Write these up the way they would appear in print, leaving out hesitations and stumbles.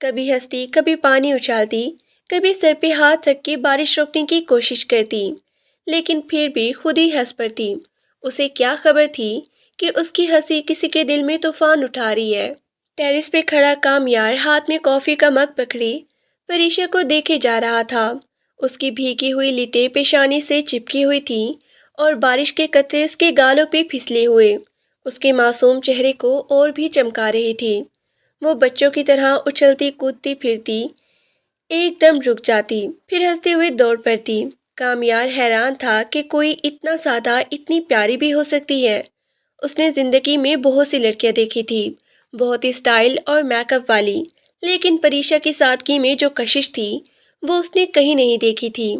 کبھی ہنستی، کبھی پانی اچھالتی، کبھی سر پہ ہاتھ رکھ کے بارش روکنے کی کوشش کرتی، لیکن پھر بھی خود ہی ہنس پڑتی۔ اسے کیا خبر تھی کہ اس کی ہنسی کسی کے دل میں طوفان اٹھا رہی ہے۔ ٹیرس پہ کھڑا کامیار ہاتھ میں کافی کا مگ پکڑے پریشا کو دیکھے جا رہا تھا۔ اس کی بھیگی ہوئی لٹیں پیشانی سے چپکی ہوئی تھیں اور بارش کے قطرے اس کے گالوں پہ پھسلے ہوئے اس کے معصوم چہرے کو اور بھی چمکا رہی تھی۔ وہ بچوں کی طرح اچھلتی کودتی پھرتی، ایک دم رک جاتی، پھر ہنستے ہوئے دوڑ پڑتی۔ کامیار حیران تھا کہ کوئی اتنا سادہ، اتنی پیاری بھی ہو سکتی ہے۔ اس نے زندگی میں بہت سی لڑکیاں دیکھی تھی، بہت ہی اسٹائل اور میک اپ والی، لیکن پریشا کی سادگی میں جو کشش تھی وہ اس نے کہیں نہیں دیکھی تھی۔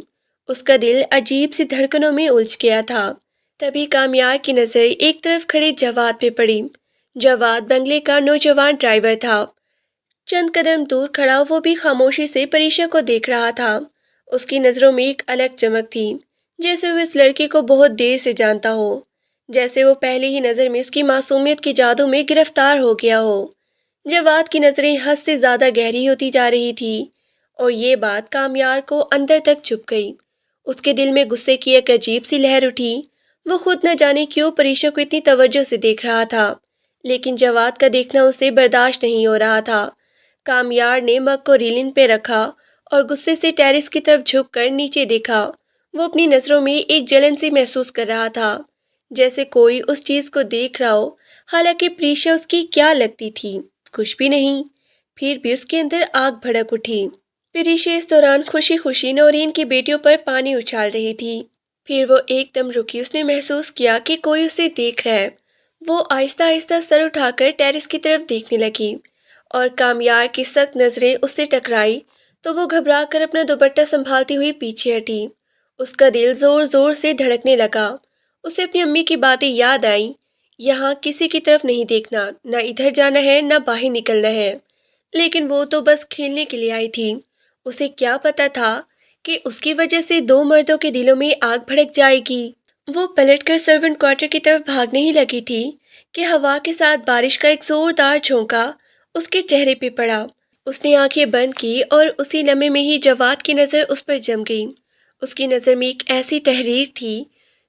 اس کا دل عجیب سی دھڑکنوں میں الجھ گیا تھا۔ تبھی کامیار کی نظر ایک طرف کھڑے جواد پہ پڑی۔ جواد بنگلے کا نوجوان ڈرائیور تھا۔ چند قدم دور کھڑا وہ بھی خاموشی سے پریشا کو دیکھ رہا تھا۔ اس کی نظروں میں ایک الگ چمک تھی، جیسے وہ اس لڑکے کو بہت دیر سے جانتا ہو، جیسے وہ پہلی ہی نظر میں اس کی معصومیت کے جادو میں گرفتار ہو گیا ہو۔ جواد کی نظریں حد سے زیادہ گہری ہوتی جا رہی تھی اور یہ بات کامیار کو اندر تک چھپ گئی۔ اس کے دل میں غصے کی ایک عجیب سی لہر اٹھی۔ وہ خود نہ جانے کیوں پریشا کو اتنی توجہ سے دیکھ رہا تھا، لیکن جواد کا دیکھنا اسے برداشت نہیں ہو رہا تھا۔ کامیار نے مگ کو ریلنگ پہ رکھا اور غصے سے ٹیرس کی طرف جھک کر نیچے دیکھا۔ وہ اپنی نظروں میں ایک جلن سی محسوس کر رہا تھا، جیسے کوئی اس چیز کو دیکھ رہا ہو، حالانکہ پریشا اس کی کیا لگتی تھی؟ کچھ بھی نہیں۔ پھر بھی اس کے اندر آگ بھڑک اٹھی۔ پریشا اس دوران خوشی خوشی نورین کی بیٹیوں پر پانی اچھال رہی تھی۔ پھر وہ ایک دم رکی۔ اس نے محسوس کیا کہ کوئی اسے دیکھ رہا ہے۔ وہ آہستہ آہستہ سر اٹھا کر ٹیرس کی طرف دیکھنے لگی اور کامیار کی سخت نظریں اس سے ٹکرائی تو وہ گھبرا کر اپنا دوپٹہ سنبھالتی ہوئی پیچھے ہٹی۔ اس کا دل زور زور سے دھڑکنے لگا۔ اسے اپنی امی کی باتیں یاد آئیں، یہاں کسی کی طرف نہیں دیکھنا، نہ ادھر جانا ہے نہ باہر نکلنا ہے۔ لیکن وہ تو بس کھیلنے کے لیے آئی تھی۔ اسے کیا پتا تھا کہ اس کی وجہ سے دو مردوں کے دلوں میں آگ بھڑک جائے گی۔ وہ پلٹ کر سرونٹ کوارٹر کی طرف بھاگنے ہی لگی تھی کہ ہوا کے ساتھ بارش کا ایک زوردار جھونکا اس کے چہرے پہ پڑا۔ اس نے آنکھیں بند کی اور اسی لمحے میں ہی جواد کی نظر اس پر جم گئی۔ اس کی نظر میں ایک ایسی تحریر تھی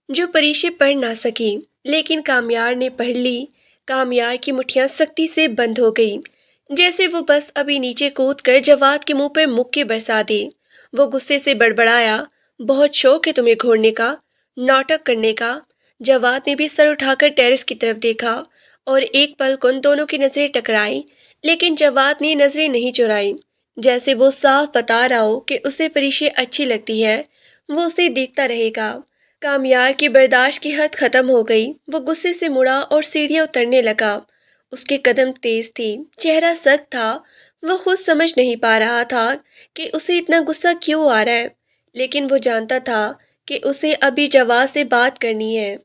جو پریشا پڑھ نہ سکی، لیکن کامیار نے پڑھ لی۔ کامیار کی مٹھیاں سختی سے بند ہو گئی، جیسے وہ بس ابھی نیچے کود کر جواد کے منہ پر مکے برسا دے۔ وہ غصے سے بڑبڑایا، بہت شوق ہے تمہیں گھوڑنے کا، ناٹک کرنے کا۔ جواد نے بھی سر اٹھا کر ٹیرس کی طرف دیکھا اور ایک پل کو ان دونوں کی نظریں ٹکرائی، لیکن جواد نے نظریں نہیں چرائی، جیسے وہ صاف بتا رہا ہو کہ اسے پریشا اچھی لگتی ہے، وہ اسے دیکھتا رہے گا۔ کامیار کی برداشت کی حد ختم ہو گئی۔ وہ غصے سے مڑا اور سیڑھیاں اترنے لگا۔ اس کے قدم تیز تھی، چہرہ سخت تھا۔ وہ خود سمجھ نہیں پا رہا تھا کہ اسے اتنا غصہ کیوں آ رہا ہے، لیکن وہ جانتا تھا کہ اسے ابھی جواد سے بات کرنی ہے۔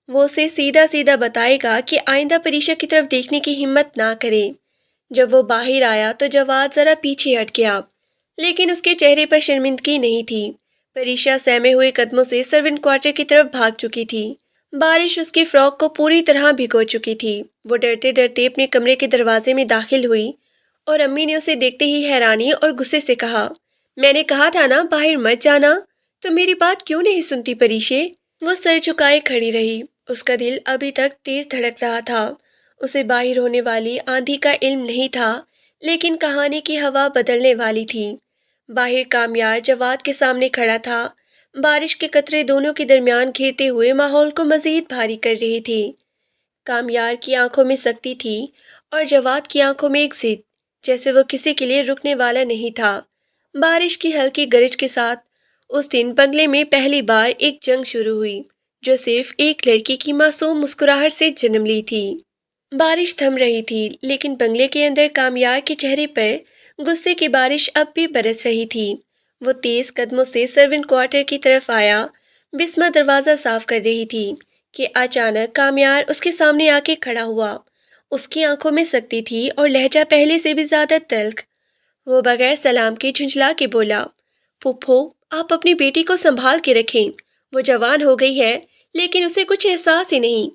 وہ اسے سیدھا سیدھا بتائے گا کہ آئندہ پریشا کی طرف دیکھنے کی ہمت نہ کرے۔ جب وہ باہر آیا تو جواد ذرا پیچھے ہٹ گیا، لیکن اس کے چہرے پر شرمندگی نہیں تھی۔ پریشا سہمے ہوئے قدموں سے سرونٹ کوارٹر کی طرف بھاگ چکی تھی۔ بارش اس کی فراک کو پوری طرح بھگو چکی تھی۔ وہ ڈرتے ڈرتے اپنے کمرے کے دروازے میں داخل ہوئی اور امی نے اسے دیکھتے ہی حیرانی اور غصے سے کہا، میں نے کہا تھا نا باہر مت جانا، تو میری بات کیوں نہیں سنتی پریشا؟ وہ سر جھکائے کھڑی رہی۔ اس کا دل ابھی تک تیز دھڑک رہا تھا۔ اسے باہر ہونے والی آندھی کا علم نہیں تھا، لیکن کہانی کی ہوا بدلنے والی تھی۔ باہر کامیار جواد کے سامنے کھڑا تھا۔ بارش کے قطرے دونوں کے درمیان گھرتے ہوئے ماحول کو مزید بھاری کر رہی تھی۔ کامیار کی آنکھوں میں سختی تھی اور جواد کی آنکھوں میں ایک ضد، جیسے وہ کسی کے لیے رکنے والا نہیں تھا۔ بارش کی ہلکی گرج کے ساتھ اس دن بنگلے میں پہلی بار ایک جنگ شروع ہوئی، جو صرف ایک لڑکی کی معصوم مسکراہٹ سے جنم لی تھی۔ بارش تھم رہی تھی، لیکن بنگلے کے اندر کامیار کے چہرے پر غصے کی بارش اب بھی برس رہی تھی۔ وہ تیز قدموں سے سرونٹ کوارٹر کی طرف آیا۔ بسمہ دروازہ صاف کر رہی تھی کہ اچانک کامیار اس کے سامنے آ کے کھڑا ہوا۔ اس کی آنکھوں میں سختی تھی اور لہجہ پہلے سے بھی زیادہ تلخ۔ وہ بغیر سلام کے جھنجھلا کے بولا، پھوپھو آپ اپنی بیٹی کو سنبھال کے رکھیں، وہ جوان ہو گئی ہے لیکن اسے کچھ احساس ہی نہیں۔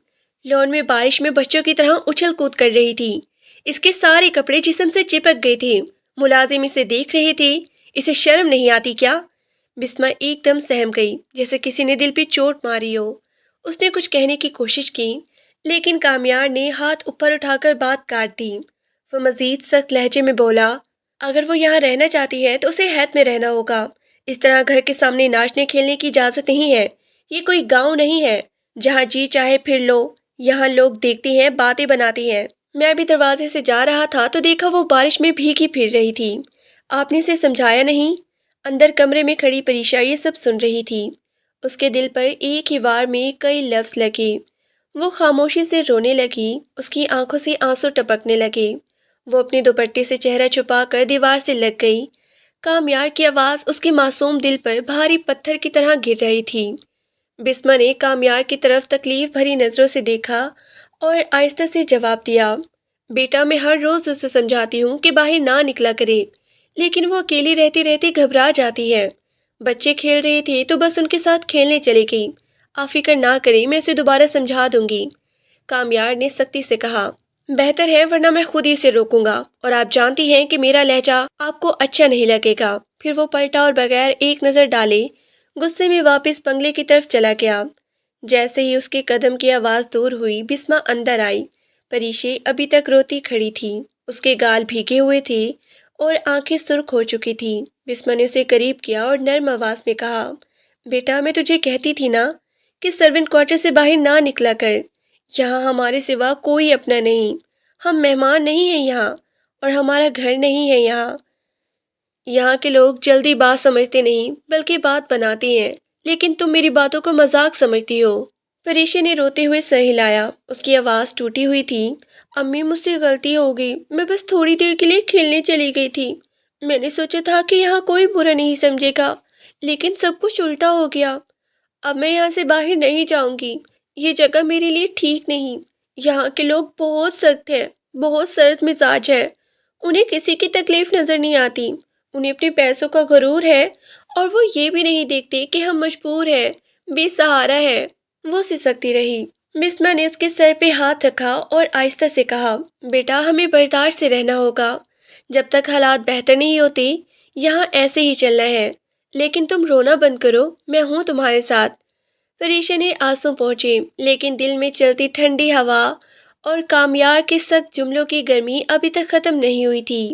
لون میں بارش میں بچوں کی طرح اچھل کود کر رہی تھی۔ اس کے سارے کپڑے جسم سے چپک گئے تھے۔ ملازم اسے دیکھ رہے تھے۔ اسے شرم نہیں آتی کیا؟ بسما ایک دم سہم گئی، جیسے کسی نے دل پہ چوٹ ماری ہو۔ اس نے کچھ کہنے کی کوشش کی، لیکن کامیار نے ہاتھ اوپر اٹھا کر بات کاٹ دی۔ وہ مزید سخت لہجے میں بولا، اگر وہ یہاں رہنا چاہتی ہے تو اسے ہیت میں رہنا ہوگا۔ اس طرح گھر کے سامنے ناچنے کھیلنے کی اجازت نہیں ہے۔ یہ کوئی گاؤں نہیں ہے جہاں جی چاہے پھر لو۔ یہاں لوگ دیکھتے ہیں، باتیں بناتے ہیں۔ میں ابھی دروازے سے جا رہا تھا تو دیکھا وہ بارش میں بھیگی پھر رہی تھی۔ آپ نے اسے سمجھایا نہیں؟ اندر کمرے میں کھڑی پریشا یہ سب سن رہی تھی۔ اس کے دل پر ایک ہی وار میں کئی لفظ لگے۔ وہ خاموشی سے رونے لگی، اس کی آنکھوں سے آنسو ٹپکنے لگے۔ وہ اپنے دوپٹے سے چہرہ چھپا کر دیوار سے لگ گئی۔ کامیار کی آواز اس کے معصوم دل پر بھاری پتھر کی طرح گر رہی تھی۔ بسما نے کامیار کی طرف تکلیف بھری نظروں سے دیکھا اور آہستہ سے جواب دیا، بیٹا میں ہر روز اسے سمجھاتی ہوں کہ باہر نہ نکلا کرے، لیکن وہ اکیلی رہتے رہتے گھبرا جاتی ہے۔ بچے کھیل رہے تھے تو بس ان کے ساتھ کھیلنے چلی گئی۔ آپ فکر نہ کریں، میں اسے دوبارہ سمجھا دوں گی، کامیار نے سختی سے کہا۔ بہتر ہے، ورنہ میں خود ہی سے روکوں گا، اور آپ جانتی ہیں کہ میرا لہجہ آپ کو اچھا نہیں لگے گا۔ پھر وہ پلٹا اور بغیر ایک نظر ڈالے غصے میں واپس بنگلے کی طرف چلا گیا۔ جیسے ہی اس کے قدم کی آواز دور ہوئی، بسما اندر آئی۔ پریشے ابھی تک روتی کھڑی تھی، اس کے گال بھیگے ہوئے تھے اور آنکھیں سرخ ہو چکی تھی۔ بسما نے اسے قریب کیا اور نرم آواز میں کہا، بیٹا میں تجھے کہتی تھی نا کہ سرونٹ کوارٹر سے باہر نہ نکلا کر۔ یہاں ہمارے سوا کوئی اپنا نہیں، ہم مہمان نہیں ہیں یہاں، اور ہمارا گھر نہیں ہے یہاں۔ یہاں کے لوگ جلدی بات سمجھتے نہیں بلکہ بات بناتے ہیں، لیکن تم میری باتوں کو مذاق سمجھتی ہو۔ پریشے نے روتے ہوئے سر ہلایا، اس کی آواز ٹوٹی ہوئی تھی۔ امی مجھ سے غلطی ہو گئی، میں بس تھوڑی دیر کے لیے کھیلنے چلی گئی تھی۔ میں نے سوچا تھا کہ یہاں کوئی برا نہیں سمجھے گا، لیکن سب کچھ الٹا ہو گیا۔ اب میں یہاں سے باہر نہیں جاؤں گی، یہ جگہ میرے لیے ٹھیک نہیں۔ یہاں کے لوگ بہت سخت ہیں، بہت سرد مزاج ہیں، انہیں کسی کی تکلیف نظر نہیں آتی، انہیں اپنے پیسوں کا غرور ہے، اور وہ یہ بھی نہیں دیکھتے کہ ہم مجبور ہیں، بے سہارا ہیں۔ وہ سسکتی رہی۔ بسما نے اس کے سر پہ ہاتھ رکھا اور آہستہ سے کہا، بیٹا ہمیں برداشت سے رہنا ہوگا، جب تک حالات بہتر نہیں ہوتے یہاں ایسے ہی چلنا ہے، لیکن تم رونا بند کرو، میں ہوں تمہارے ساتھ۔ پریشا نے آنسو پہنچے، لیکن دل میں چلتی ٹھنڈی ہوا اور کامیار کے سخت جملوں کی گرمی ابھی تک ختم نہیں ہوئی تھی۔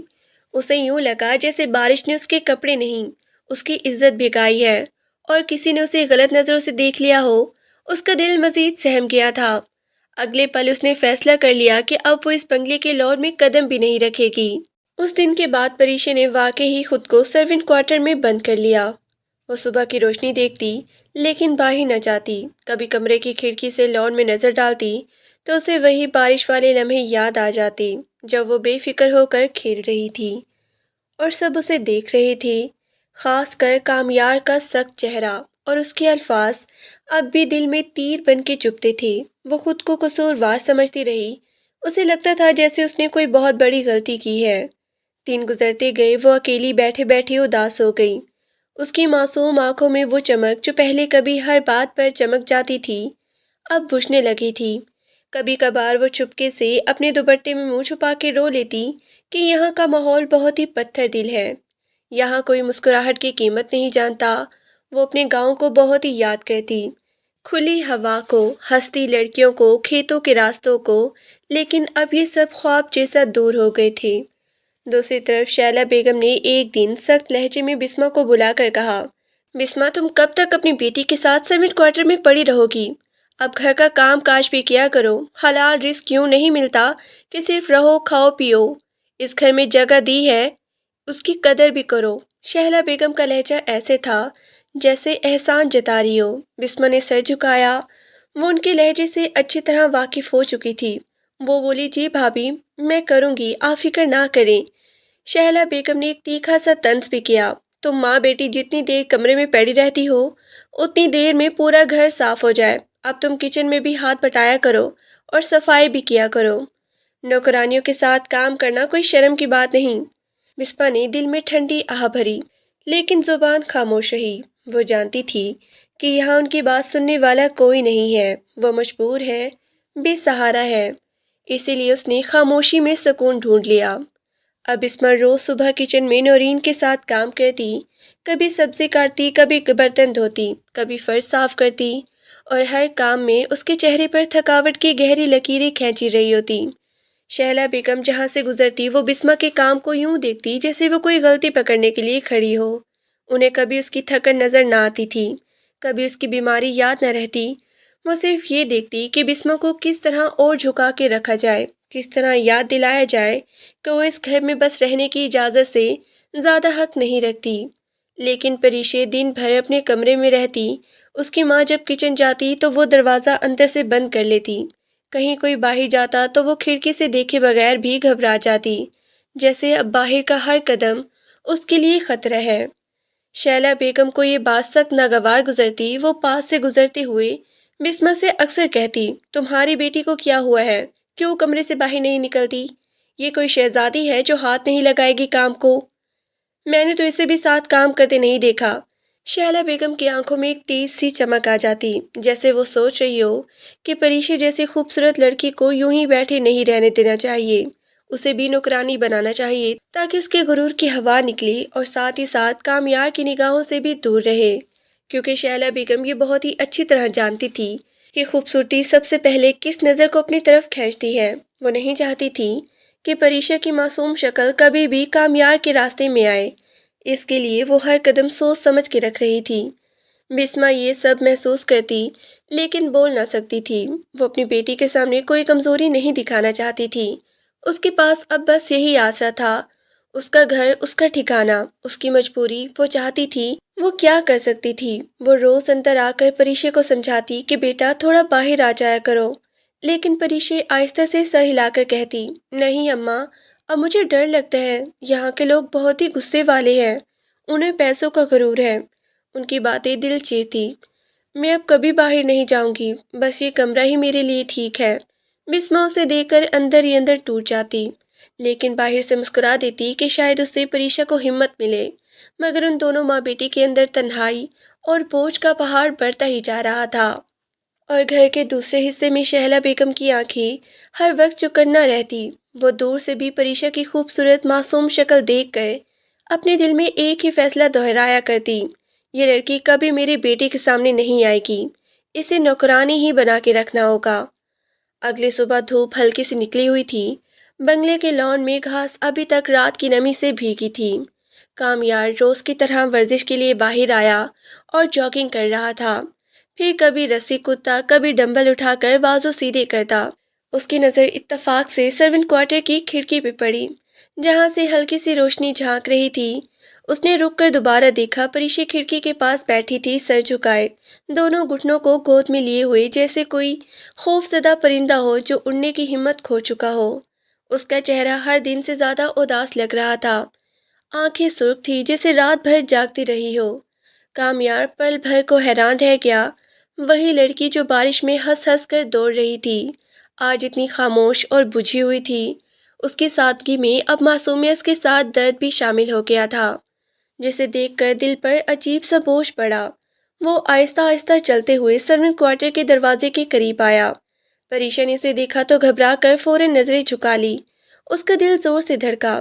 اسے یوں لگا جیسے بارش نے اس کے کپڑے نہیں، اس کی عزت بھگائی ہے، اور کسی نے اسے غلط نظروں سے دیکھ لیا ہو۔ اس کا دل مزید سہم گیا تھا۔ اگلے پل اس نے فیصلہ کر لیا کہ اب وہ اس بنگلے کے لان میں قدم بھی نہیں رکھے گی۔ اس دن کے بعد پریشا نے واقعی خود کو سرونٹ کوارٹر میں بند کر لیا۔ وہ صبح کی روشنی دیکھتی لیکن باہر نہ جاتی۔ کبھی کمرے کی کھڑکی سے لان میں نظر ڈالتی تو اسے وہی بارش والے لمحے یاد آ جاتے جب وہ بے فکر ہو کر کھیل رہی تھی اور سب اسے دیکھ رہے تھے، خاص کر کامیار کا سخت چہرہ اور اس کے الفاظ اب بھی دل میں تیر بن کے چبھتے تھے۔ وہ خود کو قصوروار سمجھتی رہی، اسے لگتا تھا جیسے اس نے کوئی بہت بڑی غلطی کی ہے۔ دن گزرتے گئے، وہ اکیلی بیٹھے بیٹھے اداس ہو گئی۔ اس کی معصوم آنکھوں میں وہ چمک جو پہلے کبھی ہر بات پر چمک جاتی تھی اب بجھنے لگی تھی۔ کبھی کبھار وہ چپکے سے اپنے دوپٹے میں منہ چھپا کے رو لیتی کہ یہاں کا ماحول بہت ہی پتھر دل ہے، یہاں کوئی مسکراہٹ کی قیمت نہیں جانتا۔ وہ اپنے گاؤں کو بہت ہی یاد کرتی، کھلی ہوا کو، ہنستی لڑکیوں کو، کھیتوں کے راستوں کو، لیکن اب یہ سب خواب جیسا دور ہو گئے تھے۔ دوسری طرف شیلا بیگم نے ایک دن سخت لہجے میں بسما کو بلا کر کہا، بسما تم کب تک اپنی بیٹی کے ساتھ سرونٹ کوارٹر میں پڑی رہو گی؟ اب گھر کا کام کاج بھی کیا کرو، حلال رزق کیوں نہیں ملتا کہ صرف رہو کھاؤ پیو؟ اس گھر میں جگہ دی ہے، اس کی قدر بھی کرو۔ شیلا بیگم کا لہجہ ایسے تھا جیسے احسان جتا رہی ہو۔ بسما نے سر جھکایا، وہ ان کے لہجے سے اچھی طرح واقف ہو چکی تھی۔ وہ بولی، جی بھابھی میں کروں گی، آپ فکر نہ کریں۔ شیلا بیگم نے ایک تیکھا سا طنز بھی کیا، تم ماں بیٹی جتنی دیر کمرے میں پڑی رہتی ہو اتنی دیر میں پورا گھر صاف ہو جائے۔ اب تم کچن میں بھی ہاتھ بٹایا کرو اور صفائی بھی کیا کرو۔ نوکرانیوں کے ساتھ کام کرنا کوئی شرم کی بات نہیں۔ بسما نے دل میں ٹھنڈی آہ بھری، لیکن زبان خاموش رہی۔ وہ جانتی تھی کہ یہاں ان کی بات سننے والا کوئی نہیں ہے، وہ مجبور ہے، بے سہارا ہے، اسی لیے اس نے خاموشی میں سکون ڈھونڈ لیا۔ اب اسما روز صبح کچن میں نورین کے ساتھ کام کرتی، کبھی سبزی کاٹتی، کبھی برتن دھوتی، کبھی فرش صاف کرتی، اور ہر کام میں اس کے چہرے پر تھکاوٹ کی گہری لکیریں کھینچی رہی ہوتی۔ شہلا بیگم جہاں سے گزرتی وہ بسمہ کے کام کو یوں دیکھتی جیسے وہ کوئی غلطی پکڑنے کے لیے کھڑی ہو۔ انہیں کبھی اس کی تھکن نظر نہ آتی تھی، کبھی اس کی بیماری یاد نہ رہتی۔ وہ صرف یہ دیکھتی کہ بسمہ کو کس طرح اور جھکا کے رکھا جائے، کس طرح یاد دلایا جائے کہ وہ اس گھر میں بس رہنے کی اجازت سے زیادہ حق نہیں رکھتی۔ لیکن پریشے دن بھر اپنے کمرے میں رہتی، اس کی ماں جب کچن جاتی تو وہ دروازہ اندر سے بند کر لیتی، کہیں کوئی باہر جاتا تو وہ کھڑکی سے دیکھے بغیر بھی گھبرا جاتی، جیسے اب باہر کا ہر قدم اس کے لیے خطرہ ہے۔ شیلا بیگم کو یہ بات سخت ناگوار گزرتی۔ وہ پاس سے گزرتے ہوئے بسمہ سے اکثر کہتی، تمہاری بیٹی کو کیا ہوا ہے؟ کیوں کمرے سے باہر نہیں نکلتی؟ یہ کوئی شہزادی ہے جو ہاتھ نہیں لگائے گی کام کو؟ میں نے تو اسے بھی ساتھ کام کرتے نہیں دیکھا۔ شیلا بیگم کی آنکھوں میں ایک تیز سی چمک آ جاتی، جیسے وہ سوچ رہی ہو کہ پریشی جیسی خوبصورت لڑکی کو یوں ہی بیٹھے نہیں رہنے دینا چاہیے، اسے بھی نوکرانی بنانا چاہیے تاکہ اس کے غرور کی ہوا نکلے اور ساتھ ہی ساتھ کامیار کی نگاہوں سے بھی دور رہے، کیونکہ شیلا بیگم یہ بہت ہی اچھی طرح جانتی تھی کہ خوبصورتی سب سے پہلے کس نظر کو اپنی طرف کھینچتی ہے۔ وہ نہیں چاہتی تھی کہ پریشا کی معصوم شکل کبھی بھی کامیار کے راستے میں آئے، اس کے لیے وہ ہر قدم سوچ سمجھ کے رکھ رہی تھی۔ بسمہ یہ سب محسوس کرتی لیکن بول نہ سکتی تھی۔ وہ اپنی بیٹی کے سامنے کوئی کمزوری نہیں دکھانا چاہتی تھی۔ اس کے پاس اب بس یہی آسرا تھا، اس کا گھر، اس کا ٹھکانہ، اس کی مجبوری۔ وہ چاہتی تھی، وہ کیا کر سکتی تھی؟ وہ روز اندر آ کر پریشے کو سمجھاتی کہ بیٹا تھوڑا باہر آ جایا کرو، لیکن پریشے آہستہ سے سر ہلا کر کہتی، نہیں اماں، اب مجھے ڈر لگتا ہے، یہاں کے لوگ بہت ہی غصے والے ہیں، انہیں پیسوں کا غرور ہے۔ ان کی باتیں دل چیرتی۔ میں اب کبھی باہر نہیں جاؤں گی، بس یہ کمرہ ہی میرے لیے ٹھیک ہے۔ بسمہ اسے دیکھ کر اندر ہی اندر ٹوٹ جاتی، لیکن باہر سے مسکرا دیتی کہ شاید اس سے پریشا کو ہمت ملے، مگر ان دونوں ماں بیٹی کے اندر تنہائی اور بوجھ کا پہاڑ بڑھتا ہی جا رہا تھا۔ اور گھر کے دوسرے حصے میں شہلا بیگم کی آنکھیں ہر وقت چوکنا رہتی۔ وہ دور سے بھی پریشا کی خوبصورت معصوم شکل دیکھ کر اپنے دل میں ایک ہی فیصلہ دہرایا کرتی، یہ لڑکی کبھی میرے بیٹے کے سامنے نہیں آئے گی، اسے نوکرانی ہی بنا کے رکھنا ہوگا۔ اگلی صبح دھوپ ہلکی سی نکلی ہوئی تھی، بنگلے کے لان میں گھاس ابھی تک رات کی نمی سے بھیگی تھی۔ کامیار روز کی طرح ورزش کے لیے باہر آیا اور جاگنگ کر رہا تھا، پھر کبھی رسی کودتا، کبھی ڈمبل اٹھا کر بازو سیدھے کرتا۔ اس کی نظر اتفاق سے سرونٹ کوارٹر کی کھڑکی پہ پڑی، جہاں سے ہلکی سی روشنی جھانک رہی تھی۔ اس نے رک کر دوبارہ دیکھا، پریشی کھڑکی کے پاس بیٹھی تھی، سر جھکائے، دونوں گھٹنوں کو گود میں لیے ہوئے، جیسے کوئی خوف زدہ پرندہ ہو جو اڑنے کی ہمت کھو چکا ہو۔ اس کا چہرہ ہر دن سے زیادہ اداس لگ رہا تھا، آنکھیں سرخ تھی جیسے رات بھر جاگتی رہی ہو۔ کامیار پل بھر کو حیران رہ گیا، وہی لڑکی جو بارش میں ہنس ہنس کر دوڑ رہی تھی، آج اتنی خاموش اور بجھی ہوئی تھی۔ اس کی سادگی میں اب معصومیت کے ساتھ درد بھی شامل ہو گیا تھا، جسے دیکھ کر دل پر عجیب سا بوجھ پڑا۔ وہ آہستہ آہستہ چلتے ہوئے سرونٹ کوارٹر کے دروازے کے قریب آیا۔ پریشا نے اسے دیکھا تو گھبرا کر فوراً نظریں جھکا لی، اس کا دل زور سے دھڑکا۔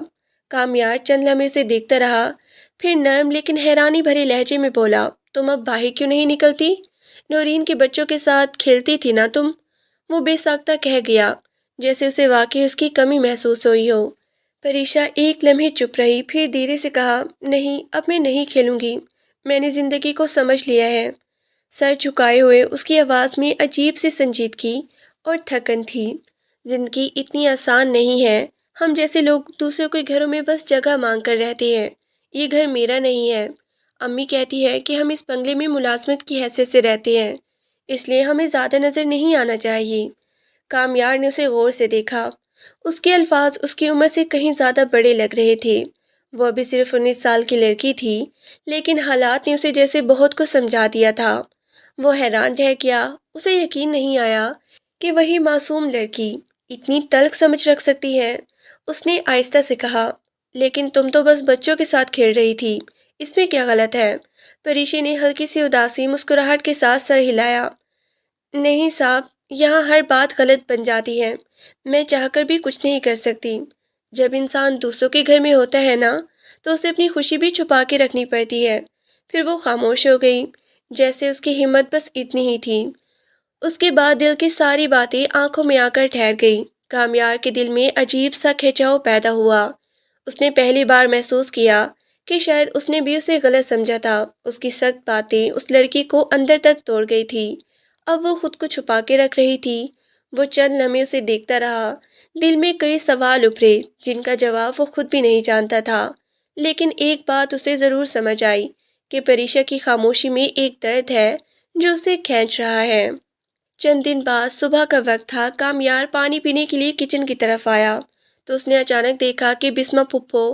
کامیار چند لمحے اسے دیکھتا رہا، پھر نرم لیکن حیرانی بھرے لہجے میں بولا، تم اب باہر کیوں نہیں نکلتی؟ نورین کے بچوں کے ساتھ کھیلتی تھی نا تم؟ وہ بے ساختہ کہہ گیا، جیسے اسے واقعی اس کی کمی محسوس ہوئی ہو۔ پریشا ایک لمحے چپ رہی، پھر دھیرے سے کہا، نہیں، اب میں نہیں کھیلوں گی، میں نے زندگی کو سمجھ لیا ہے۔ سر جھکائے ہوئے اس کی آواز میں عجیب سی سنجیدگی اور تھکن تھی۔ زندگی اتنی آسان نہیں ہے، ہم جیسے لوگ دوسروں کے گھروں میں بس جگہ مانگ کر رہتے ہیں، یہ گھر میرا نہیں ہے۔ امی کہتی ہے کہ ہم اس بنگلے میں ملازمت کی حیثیت سے رہتے ہیں، اس لیے ہمیں زیادہ نظر نہیں آنا چاہیے۔ کامیار نے اسے غور سے دیکھا، اس کے الفاظ اس کی عمر سے کہیں زیادہ بڑے لگ رہے تھے۔ وہ ابھی صرف 19 سال کی لڑکی تھی، لیکن حالات نے اسے جیسے بہت کچھ سمجھا دیا تھا۔ وہ حیران رہ گیا، اسے یقین نہیں آیا کہ وہی معصوم لڑکی اتنی تلخ سمجھ رکھ سکتی ہے۔ اس نے آہستہ سے کہا، لیکن تم تو بس بچوں کے ساتھ کھیل رہی تھی، اس میں کیا غلط ہے؟ پریشی نے ہلکی سی اداسی مسکراہٹ کے ساتھ سر ہلایا، نہیں صاحب، یہاں ہر بات غلط بن جاتی ہے، میں چاہ کر بھی کچھ نہیں کر سکتی۔ جب انسان دوسروں کے گھر میں ہوتا ہے نا، تو اسے اپنی خوشی بھی چھپا کے رکھنی پڑتی ہے۔ پھر وہ خاموش ہو گئی، جیسے اس کی ہمت بس اتنی ہی تھی۔ اس کے بعد دل کی ساری باتیں آنکھوں میں آ کر ٹھہر گئی۔ کامیار کے دل میں عجیب سا کھینچاؤ پیدا ہوا۔ اس نے پہلی بار محسوس کیا کہ شاید اس نے بھی اسے غلط سمجھا تھا۔ اس کی سخت باتیں اس لڑکی کو اندر تک توڑ گئی تھی۔ اب وہ خود کو چھپا کے رکھ رہی تھی۔ وہ چند لمحے اسے دیکھتا رہا۔ دل میں کئی سوال ابھرے جن کا جواب وہ خود بھی نہیں جانتا تھا، لیکن ایک بات اسے ضرور سمجھ آئی کہ پریشا کی خاموشی میں ایک درد ہے جو اسے کھینچ رہا ہے۔ چند دن بعد صبح کا وقت تھا۔ کامیار پانی پینے کے لیے کچن کی طرف آیا تو اس نے اچانک دیکھا کہ بسما پھپھو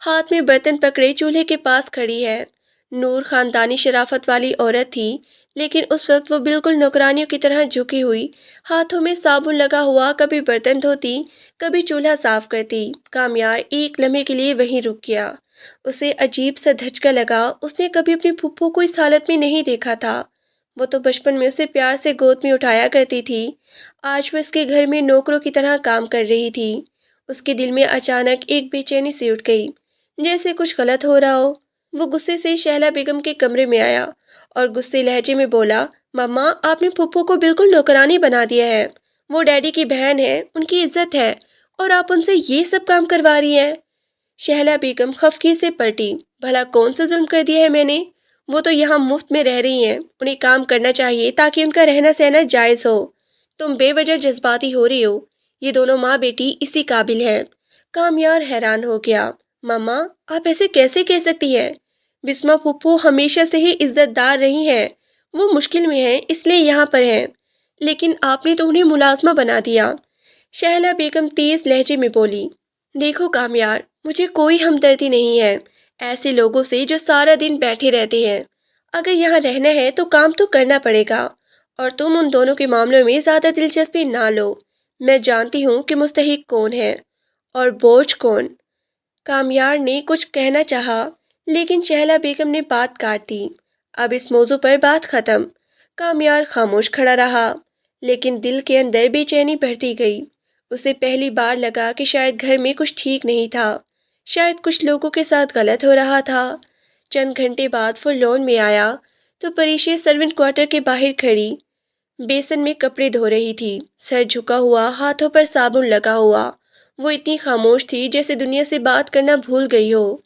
ہاتھ میں برتن پکڑے چولہے کے پاس کھڑی ہے۔ نور خاندانی شرافت والی عورت تھی، لیکن اس وقت وہ بالکل نوکرانیوں کی طرح جھکی ہوئی، ہاتھوں میں صابن لگا ہوا، کبھی برتن دھوتی، کبھی چولہا صاف کرتی۔ کامیار ایک لمحے کے لیے وہیں رک گیا۔ اسے عجیب سا دھچکا لگا۔ اس نے کبھی اپنی پھپھو کو اس حالت میں نہیں دیکھا تھا۔ وہ تو بچپن میں اسے پیار سے گود میں اٹھایا کرتی تھی۔ آج وہ اس کے گھر میں نوکروں کی طرح کام کر رہی تھی۔ اس کے دل میں اچانک ایک بے چینی سی اٹھ گئی، جیسے کچھ غلط ہو رہا ہو۔ وہ غصے سے شہلا بیگم کے کمرے میں آیا اور غصے لہجے میں بولا، ماما، آپ نے پھپھو کو بالکل نوکرانی بنا دیا ہے۔ وہ ڈیڈی کی بہن ہے، ان کی عزت ہے، اور آپ ان سے یہ سب کام کروا رہی ہیں۔ شہلا بیگم خفگی سے پلٹی، بھلا کون سا ظلم کر دیا ہے میں نے؟ وہ تو یہاں مفت میں رہ رہی ہیں، انہیں کام کرنا چاہیے تاکہ ان کا رہنا سہنا جائز ہو۔ تم بے وجہ جذباتی ہو رہی ہو۔ یہ دونوں ماں بیٹی اسی قابل ہیں۔ کامیار حیران ہو گیا۔ ماما، آپ ایسے کیسے کہہ سکتی ہیں؟ بسما پھپھو ہمیشہ سے ہی عزت دار رہی ہیں۔ وہ مشکل میں ہیں، اس لیے یہاں پر ہیں، لیکن آپ نے تو انہیں ملازمہ بنا دیا۔ شہلا بیگم تیز لہجے میں بولی، دیکھو کامیار، مجھے کوئی ہمدردی نہیں ہے ایسے لوگوں سے جو سارا دن بیٹھے رہتے ہیں۔ اگر یہاں رہنا ہے تو کام تو کرنا پڑے گا، اور تم ان دونوں کے معاملوں میں زیادہ دلچسپی نہ لو۔ میں جانتی ہوں کہ مستحق کون ہے اور بوجھ کون۔ کامیار نے کچھ کہنا چاہا، لیکن شہلا بیگم نے بات کاٹ دی۔ اب اس موضوع پر بات ختم۔ کامیار خاموش کھڑا رہا، لیکن دل کے اندر بے چینی بڑھتی گئی۔ اسے پہلی بار لگا کہ شاید گھر میں کچھ ٹھیک نہیں تھا، شاید کچھ لوگوں کے ساتھ غلط ہو رہا تھا۔ چند گھنٹے بعد وہ لون میں آیا تو پریشے سرونٹ کوارٹر کے باہر کھڑی بیسن میں کپڑے دھو رہی تھی، سر جھکا ہوا، ہاتھوں پر صابن لگا ہوا۔ وہ اتنی خاموش تھی جیسے دنیا سے بات کرنا بھول گئی ہو۔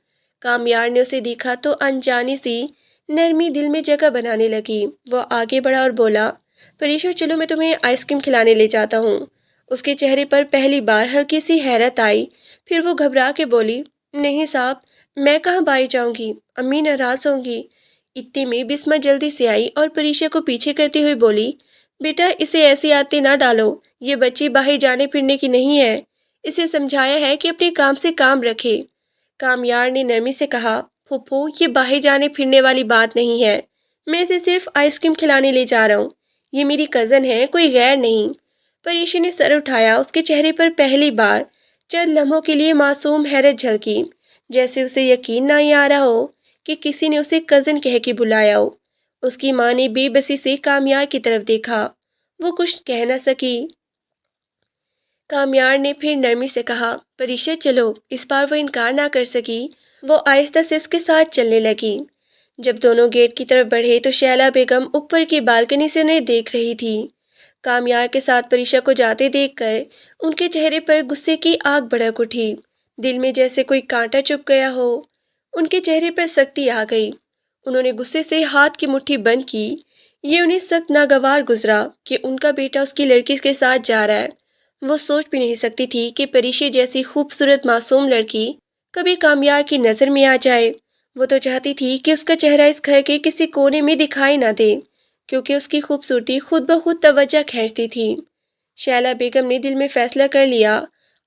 کامیار نے اسے دیکھا تو انجانی سی نرمی دل میں جگہ بنانے لگی۔ وہ آگے بڑھا اور بولا، پریشا، چلو میں تمہیں آئس کریم کھلانے لے جاتا ہوں۔ اس کے چہرے پر پہلی بار ہلکی سی حیرت آئی، پھر وہ گھبرا کے بولی، نہیں صاحب، میں کہاں باہر جاؤں گی، امی ناراض ہوں گی۔ اتنے میں بسما جلدی سے آئی اور پریشا کو پیچھے کرتے ہوئے بولی، بیٹا، اسے ایسی عادتیں نہ ڈالو، یہ بچی باہر جانے پھرنے کی نہیں ہے، اسے سمجھایا ہے کہ اپنے کام سے کام رکھے۔ کامیار نے نرمی سے کہا، پھپھو، یہ باہر جانے پھرنے والی بات نہیں ہے، میں اسے صرف آئس کریم کھلانے لے جا رہا ہوں، یہ میری کزن ہے، کوئی غیر نہیں۔ پریشا نے سر اٹھایا۔ اس کے چہرے پر پہلی بار چند لمحوں کے لیے معصوم حیرت جھلکی، جیسے اسے یقین نہیں آ رہا ہو کہ کسی نے اسے کزن کہہ کے بلایا ہو۔ اس کی ماں نے بے بسی سے کامیار کی طرف دیکھا، وہ کچھ کہہ نہ سکی۔ کامیار نے پھر نرمی سے کہا، پریشا چلو۔ اس بار وہ انکار نہ کر سکی۔ وہ آہستہ سے اس کے ساتھ چلنے لگی۔ جب دونوں گیٹ کی طرف بڑھے تو شہلا بیگم اوپر کی بالکنی سے انہیں دیکھ رہی تھی۔ کامیار کے ساتھ پریشا کو جاتے دیکھ کر ان کے چہرے پر غصے کی آگ بھڑک اٹھی، دل میں جیسے کوئی کانٹا چبھ گیا ہو۔ ان کے چہرے پر سختی آ گئی۔ انہوں نے غصے سے ہاتھ کی مٹھی بند کی۔ یہ انہیں سخت ناگوار گزرا کہ ان کا بیٹا اس کی لڑکی کے ساتھ جا رہا ہے۔ وہ سوچ بھی نہیں سکتی تھی کہ پریشا جیسی خوبصورت معصوم لڑکی کبھی کامیار کی نظر میں آ جائے۔ وہ تو چاہتی تھی کہ اس کا چہرہ اس گھر کے کسی کونے میں دکھائی نہ دے، کیونکہ اس کی خوبصورتی خود بخود توجہ کھینچتی تھی۔ شہلا بیگم نے دل میں فیصلہ کر لیا،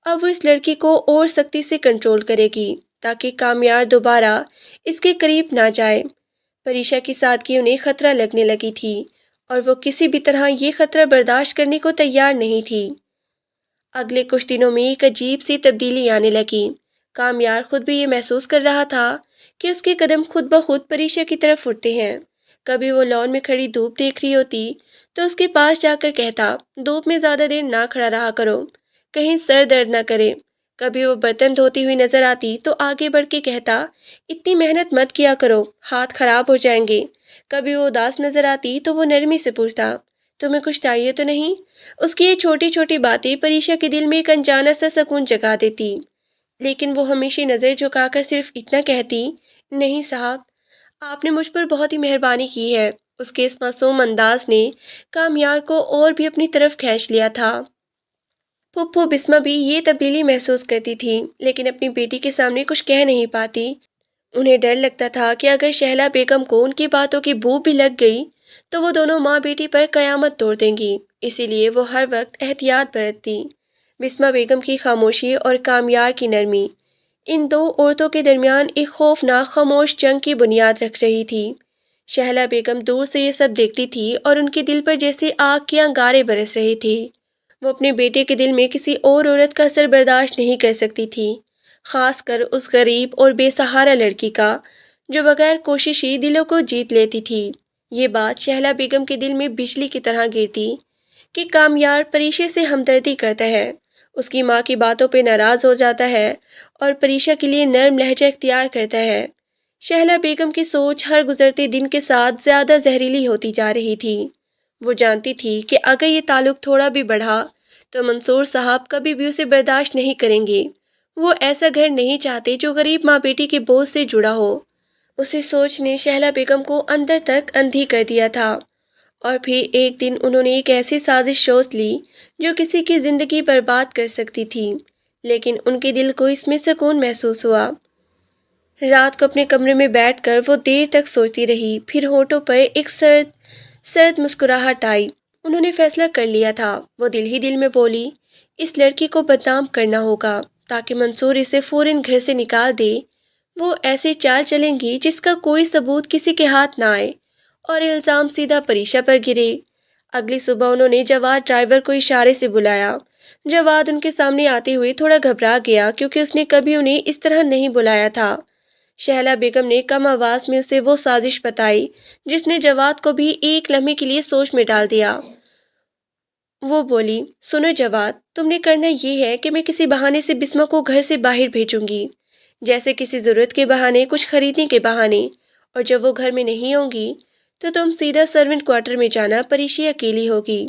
اب وہ اس لڑکی کو اور سختی سے کنٹرول کرے گی تاکہ کامیار دوبارہ اس کے قریب نہ جائے۔ پریشا کی سادگی انہیں خطرہ لگنے لگی تھی، اور وہ کسی بھی طرح یہ خطرہ برداشت کرنے کو تیار نہیں تھی۔ اگلے کچھ دنوں میں ایک عجیب سی تبدیلی آنے لگی۔ کامیار خود بھی یہ محسوس کر رہا تھا کہ اس کے قدم خود بخود پریشا کی طرف اٹھتے ہیں۔ کبھی وہ لان میں کھڑی دھوپ دیکھ رہی ہوتی تو اس کے پاس جا کر کہتا، دھوپ میں زیادہ دیر نہ کھڑا رہا کرو، کہیں سر درد نہ کرے۔ کبھی وہ برتن دھوتی ہوئی نظر آتی تو آگے بڑھ کے کہتا، اتنی محنت مت کیا کرو، ہاتھ خراب ہو جائیں گے۔ کبھی وہ اداس نظر آتی تو وہ نرمی سے پوچھتا، تمہیں کچھ چاہیے تو نہیں؟ اس کی یہ چھوٹی چھوٹی باتیں پریشا کے دل میں ایک انجانا سا سکون جگا دیتی، لیکن وہ ہمیشہ نظر جھکا کر صرف اتنا کہتی، نہیں صاحب، آپ نے مجھ پر بہت ہی مہربانی کی ہے۔ اس کے اس معصوم انداز نے کامیار کو اور بھی اپنی طرف کھینچ لیا تھا۔ پھپھو بسما بھی یہ تبدیلی محسوس کرتی تھی، لیکن اپنی بیٹی کے سامنے کچھ کہہ نہیں پاتی۔ انہیں ڈر لگتا تھا کہ اگر شہلا بیگم کو ان کی باتوں کی بو بھی لگ گئی تو وہ دونوں ماں بیٹی پر قیامت توڑ دیں گی، اسی لیے وہ ہر وقت احتیاط برتتی۔ بسما بیگم کی خاموشی اور کامیار کی نرمی ان دو عورتوں کے درمیان ایک خوفناک خاموش جنگ کی بنیاد رکھ رہی تھی۔ شہلا بیگم دور سے یہ سب دیکھتی تھی اور ان کے دل پر جیسے آگ کے انگارے برس رہے تھے۔ وہ اپنے بیٹے کے دل میں کسی اور عورت کا اثر برداشت نہیں کر سکتی تھی، خاص کر اس غریب اور بے سہارا لڑکی کا جو بغیر کوشش ہی دلوں کو جیت لیتی تھی۔ یہ بات شہلا بیگم کے دل میں بجلی کی طرح گرتی کہ کامیار پریشے سے ہمدردی کرتا ہے، اس کی ماں کی باتوں پہ ناراض ہو جاتا ہے اور پریشا کے لیے نرم لہجہ اختیار کرتا ہے۔ شہلا بیگم کی سوچ ہر گزرتے دن کے ساتھ زیادہ زہریلی ہوتی جا رہی تھی۔ وہ جانتی تھی کہ اگر یہ تعلق تھوڑا بھی بڑھا تو منصور صاحب کبھی بھی اسے برداشت نہیں کریں گے۔ وہ ایسا گھر نہیں چاہتے جو غریب ماں بیٹی کے بوجھ سے جڑا ہو۔ اسی سوچ نے شہلا بیگم کو اندر تک اندھی کر دیا تھا، اور پھر ایک دن انہوں نے ایک ایسی سازش سوچ لی جو کسی کی زندگی برباد کر سکتی تھی، لیکن ان کے دل کو اس میں سکون محسوس ہوا۔ رات کو اپنے کمرے میں بیٹھ کر وہ دیر تک سوچتی رہی، پھر ہونٹوں پر ایک سرد سرد مسکراہٹ آئی۔ انہوں نے فیصلہ کر لیا تھا۔ وہ دل ہی دل میں بولی، اس لڑکی کو بدنام کرنا ہوگا تاکہ منصور اسے فوراً گھر سے نکال دے۔ وہ ایسے چال چلیں گی جس کا کوئی ثبوت کسی کے ہاتھ نہ آئے اور الزام سیدھا پریشا پر گرے۔ اگلی صبح انہوں نے جواد ڈرائیور کو اشارے سے بلایا۔ جواد ان کے سامنے آتے ہوئے تھوڑا گھبرا گیا کیونکہ اس نے کبھی انہیں اس طرح نہیں بلایا تھا۔ شہلا بیگم نے کم آواز میں اسے وہ سازش بتائی جس نے جواد کو بھی ایک لمحے کے لیے سوچ میں ڈال دیا۔ وہ بولی، سنو جواد، تم نے کرنا یہ ہے کہ میں کسی بہانے سے بسما کو گھر سے باہر بھیجوں گی، جیسے کسی ضرورت کے بہانے، کچھ خریدنے کے بہانے، اور جب وہ گھر میں نہیں ہوں گی تو تم سیدھا سرونٹ کوارٹر میں جانا، پریشی اکیلی ہوگی،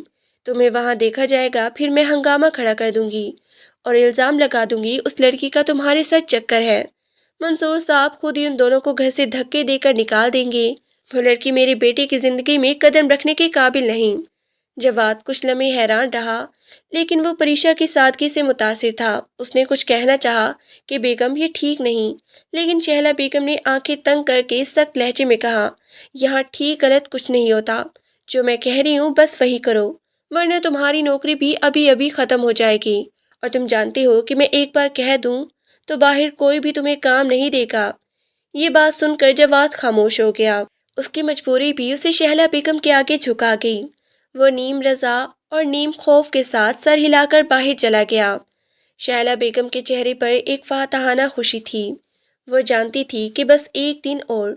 تمہیں وہاں دیکھا جائے گا، پھر میں ہنگامہ کھڑا کر دوں گی اور الزام لگا دوں گی اس لڑکی کا تمہارے ساتھ چکر ہے۔ منصور صاحب خود ہی ان دونوں کو گھر سے دھکے دے کر نکال دیں گے۔ وہ لڑکی میرے بیٹے کی زندگی میں قدم رکھنے کے قابل نہیں۔ جواد کچھ لمحے حیران رہا، لیکن وہ پریشا کی سادگی سے متاثر تھا۔ اس نے کچھ کہنا چاہا کہ بیگم یہ ٹھیک نہیں، لیکن شہلا بیگم نے آنکھیں تنگ کر کے سخت لہجے میں کہا، یہاں ٹھیک غلط کچھ نہیں ہوتا، جو میں کہہ رہی ہوں بس وہی کرو، ورنہ تمہاری نوکری بھی ابھی ابھی ختم ہو جائے گی، اور تم جانتے ہو کہ میں ایک بار کہہ دوں تو باہر کوئی بھی تمہیں کام نہیں دے گا۔ یہ بات سن کر جواد خاموش ہو گیا۔ اس کی مجبوری بھی اسے شہلا بیگم کے آگے جھکا گئی۔ وہ نیم رضا اور نیم خوف کے ساتھ سر ہلا کر باہر چلا گیا۔ شہلا بیگم کے چہرے پر ایک فاتحانہ خوشی تھی۔ وہ جانتی تھی کہ بس ایک دن اور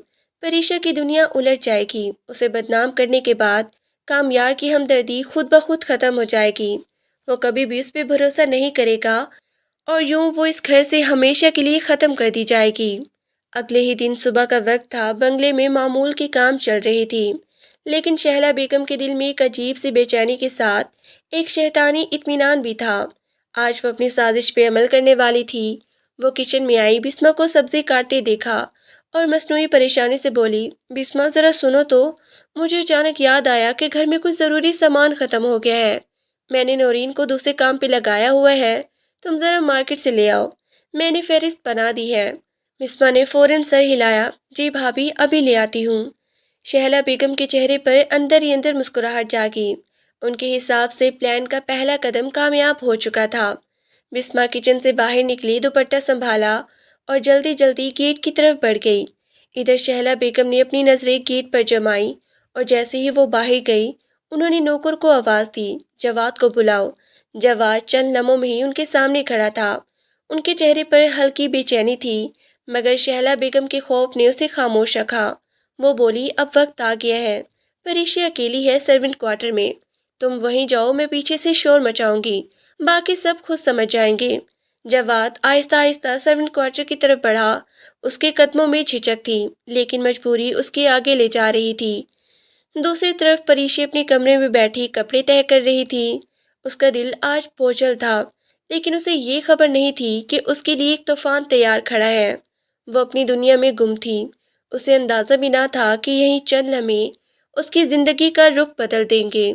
پریشا کی دنیا الٹ جائے گی۔ اسے بدنام کرنے کے بعد کامیار کی ہمدردی خود بخود ختم ہو جائے گی۔ وہ کبھی بھی اس پہ بھروسہ نہیں کرے گا اور یوں وہ اس گھر سے ہمیشہ کے لیے ختم کر دی جائے گی۔ اگلے ہی دن صبح کا وقت تھا، بنگلے میں معمول کے کام چل رہی تھی، لیکن شہلا بیگم کے دل میں ایک عجیب سی بے چینی کے ساتھ ایک شیطانی اطمینان بھی تھا۔ آج وہ اپنی سازش پہ عمل کرنے والی تھی۔ وہ کچن میں آئی، بسما کو سبزی کاٹتے دیکھا اور مصنوعی پریشانی سے بولی، بسما ذرا سنو تو، مجھے اچانک یاد آیا کہ گھر میں کچھ ضروری سامان ختم ہو گیا ہے، میں نے نورین کو دوسرے کام پہ لگایا ہوا ہے، تم ذرا مارکیٹ سے لے آؤ، میں نے فہرست بنا دی ہے۔ بسما نے فوراً سر ہلایا، جی بھابھی، ابھی لے آتی ہوں۔ شہلا بیگم کے چہرے پر اندر ہی اندر مسکراہٹ جاگی۔ ان کے حساب سے پلان کا پہلا قدم کامیاب ہو چکا تھا۔ بسما کچن سے باہر نکلی، دوپٹہ سنبھالا اور جلدی جلدی گیٹ کی طرف بڑھ گئی۔ ادھر شہلا بیگم نے اپنی نظریں گیٹ پر جمائی اور جیسے ہی وہ باہر گئی، انہوں نے نوکر کو آواز دی، جواد کو بلاؤ۔ جواد چند لمحوں میں ہی ان کے سامنے کھڑا تھا۔ ان کے چہرے پر ہلکی بے چینی تھی، مگر شہلا بیگم کے خوف نے اسے خاموش رکھا۔ وہ بولی، اب وقت آ گیا ہے، پریشا اکیلی ہے سرونٹ کوارٹر میں، تم وہیں جاؤ، میں پیچھے سے شور مچاؤں گی، باقی سب خود سمجھ جائیں گے۔ جواد آہستہ آہستہ سرونٹ کوارٹر کی طرف بڑھا۔ اس کے قدموں میں جھجک تھی، لیکن مجبوری اس کے آگے لے جا رہی تھی۔ دوسری طرف پریشی اپنے کمرے میں بیٹھی کپڑے طے کر رہی تھی۔ اس کا دل آج بوجھل تھا، لیکن اسے یہ خبر نہیں تھی کہ اس کے لیے ایک طوفان تیار کھڑا ہے۔ وہ اپنی دنیا میں گم تھی۔ اسے اندازہ بھی نہ تھا کہ یہی چند لمحے اس کی زندگی کا رخ بدل دیں گے۔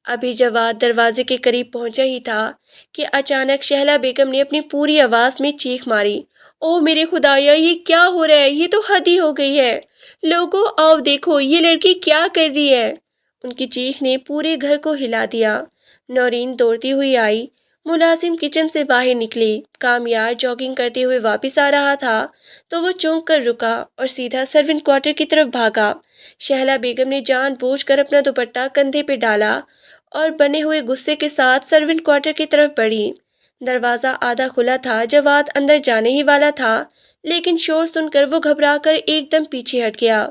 ابھی جواد دروازے کے قریب پہنچا ہی تھا کہ اچانک شہلا بیگم نے اپنی پوری آواز میں چیخ ماری۔ او میرے خدایا، یہ کیا ہو رہا ہے؟ یہ تو حد ہی ہو گئی ہے۔ لوگوں آؤ دیکھو یہ لڑکی کیا کر رہی ہے۔ ان کی چیخ نے پورے گھر کو ہلا دیا۔ نورین دوڑتی ہوئی آئی۔ ملازم کچن سے باہر نکلی۔ کامیار جاگنگ کرتے ہوئے واپس آ رہا تھا تو وہ چونک کر رکا اور سیدھا سرونٹ کوارٹر کی طرف بھاگا۔ شہلا بیگم نے جان بوجھ کر اپنا دوپٹہ کندھے پہ ڈالا اور بنے ہوئے غصے کے ساتھ سرونٹ کوارٹر کی طرف بڑھی۔ دروازہ آدھا کھلا تھا۔ جواد اندر جانے ہی والا تھا، لیکن شور سن کر وہ گھبرا کر ایک دم پیچھے ہٹ گیا۔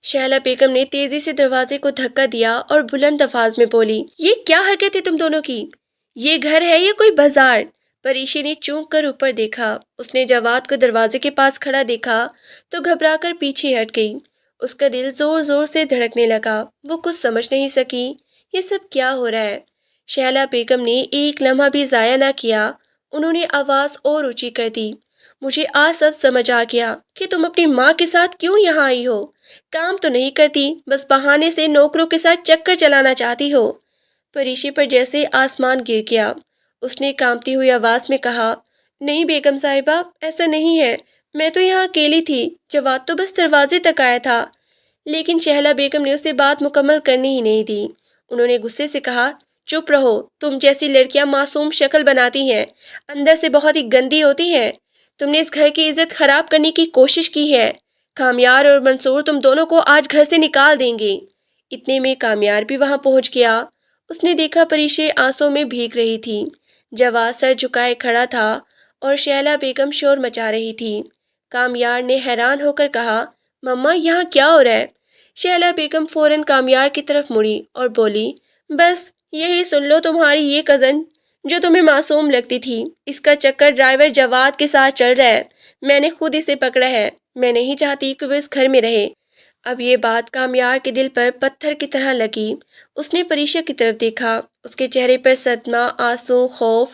شہلا بیگم نے تیزی سے دروازے کو دھکا دیا اور بلند الفاظ میں بولی، یہ کیا حرکت ہے تم دونوں کی؟ یہ گھر ہے یا کوئی بازار؟ پریشی نے چونک کر اوپر دیکھا۔ اس نے جواد کو دروازے کے پاس کھڑا دیکھا تو گھبرا کر پیچھے ہٹ گئی۔ اس کا دل زور زور سے دھڑکنے لگا۔ وہ کچھ سمجھ نہیں سکی یہ سب کیا ہو رہا ہے۔ شہلا بیگم نے ایک لمحہ بھی ضائع نہ کیا۔ انہوں نے آواز اور اونچی کر دی، مجھے آج سب سمجھ آ گیا کہ تم اپنی ماں کے ساتھ کیوں یہاں آئی ہو۔ کام تو نہیں کرتی، بس بہانے سے نوکروں کے ساتھ چکر چلانا چاہتی ہو۔ پریشی پر جیسے آسمان گر گیا۔ اس نے کانپتی ہوئی آواز میں کہا، نہیں بیگم صاحبہ، ایسا نہیں ہے، میں تو یہاں اکیلی تھی، جواد تو بس دروازے تک آیا تھا۔ لیکن شہلا بیگم نے اسے بات مکمل کرنے ہی نہیں دی۔ انہوں نے غصے سے کہا، چپ رہو، تم جیسی لڑکیاں معصوم شکل بناتی ہیں، اندر سے بہت ہی گندی ہوتی ہیں۔ تم نے اس گھر کی عزت خراب کرنے کی کوشش کی ہے۔ کامیار اور منصور تم دونوں کو آج گھر سے نکال دیں گے۔ اتنے میں کامیار بھی وہاں پہنچ گیا۔ اس نے دیکھا پریشی آنسوں میں بھیگ رہی تھی۔ جواد سر جھکائے کھڑا تھا اور شہلا بیگم شور مچا رہی تھی۔ کامیار نے حیران ہو کر کہا، مما یہاں کیا ہو رہا ہے؟ شہلا بیگم فوراً کامیار کی طرف مڑی اور بولی، بس یہی سن لو، تمہاری یہ کزن جو تمہیں معصوم لگتی تھی، اس کا چکر ڈرائیور جواد کے ساتھ چل رہا ہے۔ میں نے خود اسے پکڑا ہے۔ میں نہیں چاہتی کہ وہ اس گھر میں رہے۔ اب یہ بات کامیار کے دل پر پتھر کی طرح لگی۔ اس نے پریشا کی طرف دیکھا۔ اس کے چہرے پر صدمہ، آنسو، خوف،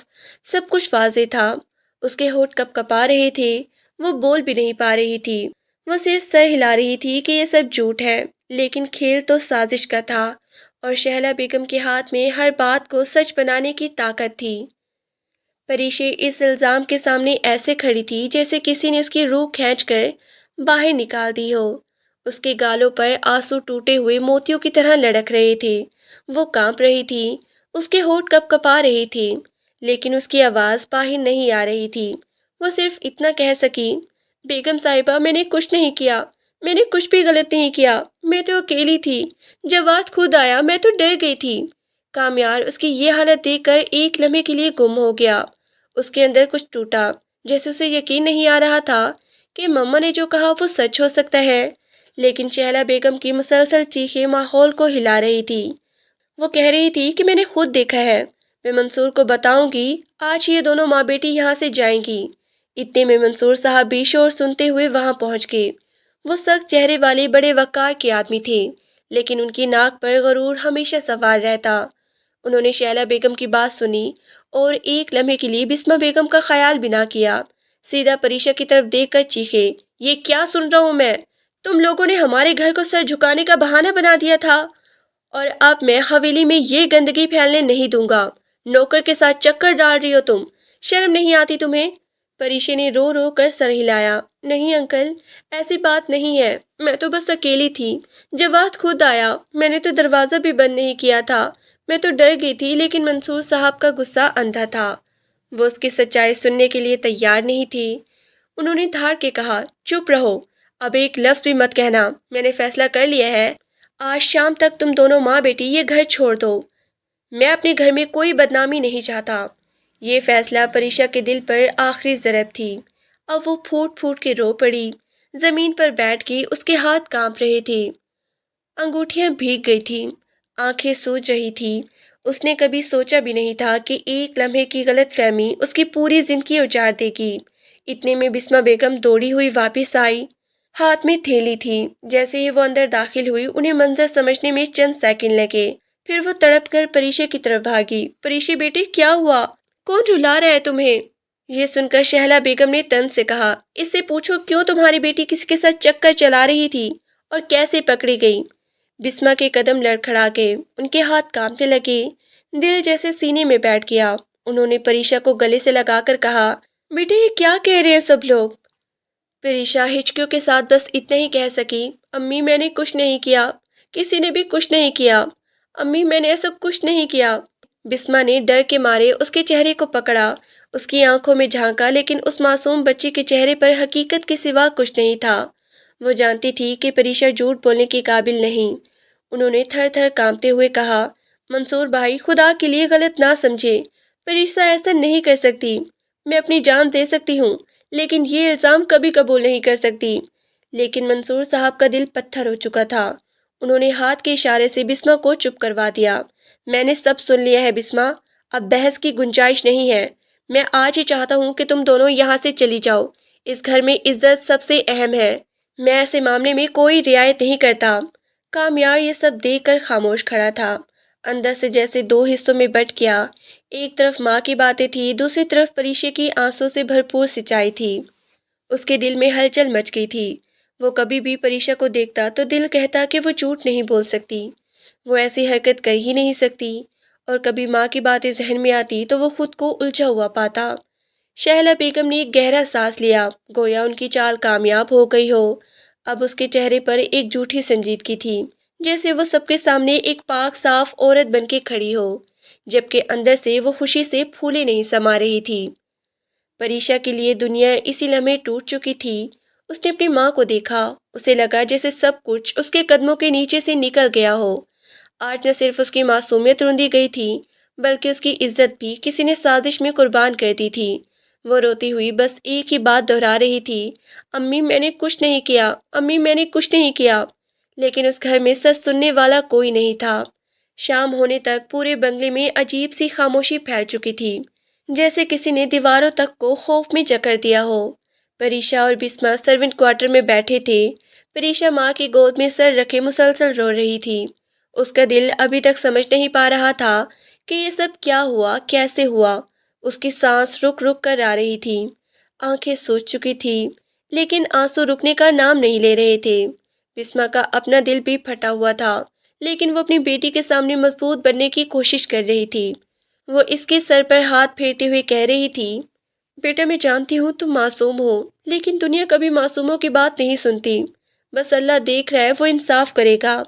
سب کچھ واضح تھا۔ اس کے ہونٹ کپ کپا رہے تھے۔ وہ بول بھی نہیں پا رہی تھی۔ وہ صرف سر ہلا رہی تھی کہ یہ سب جھوٹ ہے، لیکن کھیل تو سازش کا تھا اور شہلا بیگم کے ہاتھ میں ہر بات کو سچ بنانے کی طاقت تھی۔ پریشی اس الزام کے سامنے ایسے کھڑی تھی جیسے کسی نے اس کی روح کھینچ کر باہر نکال دی ہو۔ اس کے گالوں پر آنسو ٹوٹے ہوئے موتیوں کی طرح لڑک رہے تھے۔ وہ کانپ رہی تھی۔ اس کے ہونٹ کپ کپا رہے تھے، لیکن اس کی آواز باہر نہیں آ رہی تھی۔ وہ صرف اتنا کہہ سکی، بیگم صاحبہ میں نے کچھ نہیں کیا، میں نے کچھ بھی غلط نہیں کیا، میں تو اکیلی تھی، جواد خود آیا، میں تو ڈر گئی تھی۔ کامیار اس کی یہ حالت دیکھ کر ایک لمحے کے لیے گم ہو گیا۔ اس کے اندر کچھ ٹوٹا، جیسے اسے یقین نہیں آ رہا تھا کہ مما نے جو کہا وہ سچ ہو سکتا ہے۔ لیکن شہلا بیگم کی مسلسل چیخیں ماحول کو ہلا رہی تھی۔ وہ کہہ رہی تھی کہ میں نے خود دیکھا ہے، میں منصور کو بتاؤں گی، آج یہ دونوں ماں بیٹی یہاں سے جائیں گی۔ اتنے میں منصور صاحب بھی شور سنتے ہوئے وہاں پہنچ گئے۔ وہ سخت چہرے والے بڑے وقار کے آدمی تھے، لیکن ان کی ناک پر غرور ہمیشہ سوار رہتا۔ انہوں نے شہلا بیگم کی بات سنی اور ایک لمحے کے لیے بسمہ بیگم کا خیال بھی نہ کیا۔ سیدھا پریشا کی طرف دیکھ کر چیخے، یہ کیا سن رہا ہوں میں؟ تم لوگوں نے ہمارے گھر کو سر جھکانے کا بہانہ بنا دیا تھا، اور اب میں حویلی میں یہ گندگی پھیلنے نہیں دوں گا۔ نوکر کے ساتھ چکر ڈال رہی ہو تم، شرم نہیں آتی تمہیں؟ پریشی نے رو رو کر سر ہلایا، نہیں انکل، ایسی بات نہیں ہے، میں تو بس اکیلی تھی، جواد خود آیا، میں نے تو دروازہ بھی بند نہیں کیا تھا، میں تو ڈر گئی تھی، لیکن منصور صاحب کا غصہ اندھا تھا، وہ اس کی سچائی سننے کے لیے تیار نہیں تھی۔ انہوں نے دھاڑ کے کہا، چپ رہو، اب ایک لفظ بھی مت کہنا، میں نے فیصلہ کر لیا ہے، آج شام تک تم دونوں ماں بیٹی یہ گھر چھوڑ دو، میں اپنے گھر میں کوئی بدنامی نہیں چاہتا۔ یہ فیصلہ پریشا کے دل پر آخری ضرب تھی۔ اب وہ پھوٹ پھوٹ کے رو پڑی۔ زمین پر بیٹھ کے اس کے ہاتھ کانپ رہے تھے، انگوٹھیاں بھیگ گئی تھیں، آنکھیں سوج رہی تھی۔ اس نے کبھی سوچا بھی نہیں تھا کہ ایک لمحے کی غلط فہمی اس کی پوری زندگی اجاڑ دے گی۔ اتنے میں بسما بیگم دوڑی ہوئی واپس آئی، ہاتھ میں تھیلی تھی۔ جیسے ہی وہ اندر داخل ہوئی انہیں منظر سمجھنے میں چند سیکنڈ لگے، پھر وہ تڑپ کر پریشا کی طرف بھاگی۔ پریشا بیٹی کیا ہوا؟ کون رلا رہا ہے تمہیں؟ یہ سن کر شہلا بیگم نے طنز سے کہا، اس سے پوچھو کیوں تمہاری بیٹی کسی کے ساتھ چکر چلا رہی تھی اور کیسے پکڑی گئی؟ بسما کے قدم لڑکھڑا گئے، ان کے ہاتھ کانپنے لگے، دل جیسے سینے میں بیٹھ گیا۔ انہوں نے پریشا کو گلے سے لگا کر کہا، بیٹے یہ کیا کہہ رہے ہیں سب لوگ؟ پریشا ہچکیوں کے ساتھ بس اتنا ہی کہہ سکی، امی میں نے کچھ نہیں کیا، کسی نے بھی کچھ نہیں کیا، امی میں نے ایسا کچھ نہیں کیا۔ بسما نے ڈر کے مارے اس کے چہرے کو پکڑا، اس کی آنکھوں میں جھانکا، لیکن اس معصوم بچے کے چہرے پر حقیقت کے سوا کچھ نہیں تھا۔ وہ جانتی تھی کہ پریشا جھوٹ بولنے کے قابل نہیں۔ انہوں نے تھر تھر کانپتے ہوئے کہا، منصور بھائی خدا کے لیے غلط نہ سمجھے، پریشا ایسا نہیں کر سکتی، میں اپنی جان دے سکتی ہوں لیکن یہ الزام کبھی قبول نہیں کر سکتی۔ لیکن منصور صاحب کا دل پتھر ہو چکا تھا۔ انہوں نے ہاتھ کے اشارے سے بسما کو چپ کروا دیا۔ میں نے سب سن لیا ہے بسما، اب بحث کی گنجائش نہیں ہے۔ میں آج ہی چاہتا ہوں کہ تم دونوں یہاں سے چلی جاؤ۔ اس گھر میں عزت سب سے اہم ہے، میں ایسے معاملے میں کوئی رعایت نہیں کرتا۔ کامیار یہ سب دیکھ کر خاموش کھڑا تھا، اندر سے جیسے دو حصوں میں بٹ گیا۔ ایک طرف ماں کی باتیں تھی، دوسری طرف پریشا کی آنسوں سے بھرپور سچائی تھی۔ اس کے دل میں ہلچل مچ گئی تھی۔ وہ کبھی بھی پریشا کو دیکھتا تو دل کہتا کہ وہ جھوٹ نہیں بول سکتی، وہ ایسی حرکت کر ہی نہیں سکتی، اور کبھی ماں کی باتیں ذہن میں آتی تو وہ خود کو الجھا ہوا پاتا۔ شہلا بیگم نے ایک گہرا سانس لیا، گویا ان کی چال کامیاب ہو گئی ہو۔ اب اس کے چہرے پر ایک جھوٹی سنجیدگی تھی، جیسے وہ سب کے سامنے ایک پاک صاف عورت بن کے کھڑی ہو، جبکہ اندر سے وہ خوشی سے پھولے نہیں سما رہی تھی۔ پریشا کے لیے دنیا اسی لمحے ٹوٹ چکی تھی۔ اس نے اپنی ماں کو دیکھا، اسے لگا جیسے سب کچھ اس کے قدموں کے نیچے سے نکل گیا ہو۔ آج نہ صرف اس کی معصومیت روندی گئی تھی، بلکہ اس کی عزت بھی کسی نے سازش میں قربان کر دی تھی۔ وہ روتی ہوئی بس ایک ہی بات دہرا رہی تھی، امی میں نے کچھ نہیں کیا، امی میں نے کچھ نہیں کیا۔ لیکن اس گھر میں سچ سننے والا کوئی نہیں تھا۔ شام ہونے تک پورے بنگلے میں عجیب سی خاموشی پھیل چکی تھی، جیسے کسی نے دیواروں تک کو خوف میں جکڑ دیا ہو۔ پریشا اور بسما سرونٹ کوارٹر میں بیٹھے تھے۔ پریشا ماں کی گود میں سر رکھے مسلسل رو رہی تھی۔ اس کا دل ابھی تک سمجھ نہیں پا رہا تھا کہ یہ سب کیا ہوا، کیسے ہوا۔ اس کی سانس رک رک کر آ رہی تھی، آنکھیں سوج چکی تھی، لیکن آنسو رکنے کا نام نہیں لے رہے تھے۔ بسما کا اپنا دل بھی پھٹا ہوا تھا، لیکن وہ اپنی بیٹی کے سامنے مضبوط بننے کی کوشش کر رہی تھی۔ وہ اس کے سر پر ہاتھ پھیرتے ہوئے کہہ رہی تھی، بیٹا میں جانتی ہوں تم معصوم ہو، لیکن دنیا کبھی معصوموں کی بات نہیں سنتی۔ بس اللہ دیکھ رہا ہے، وہ انصاف کرے گا۔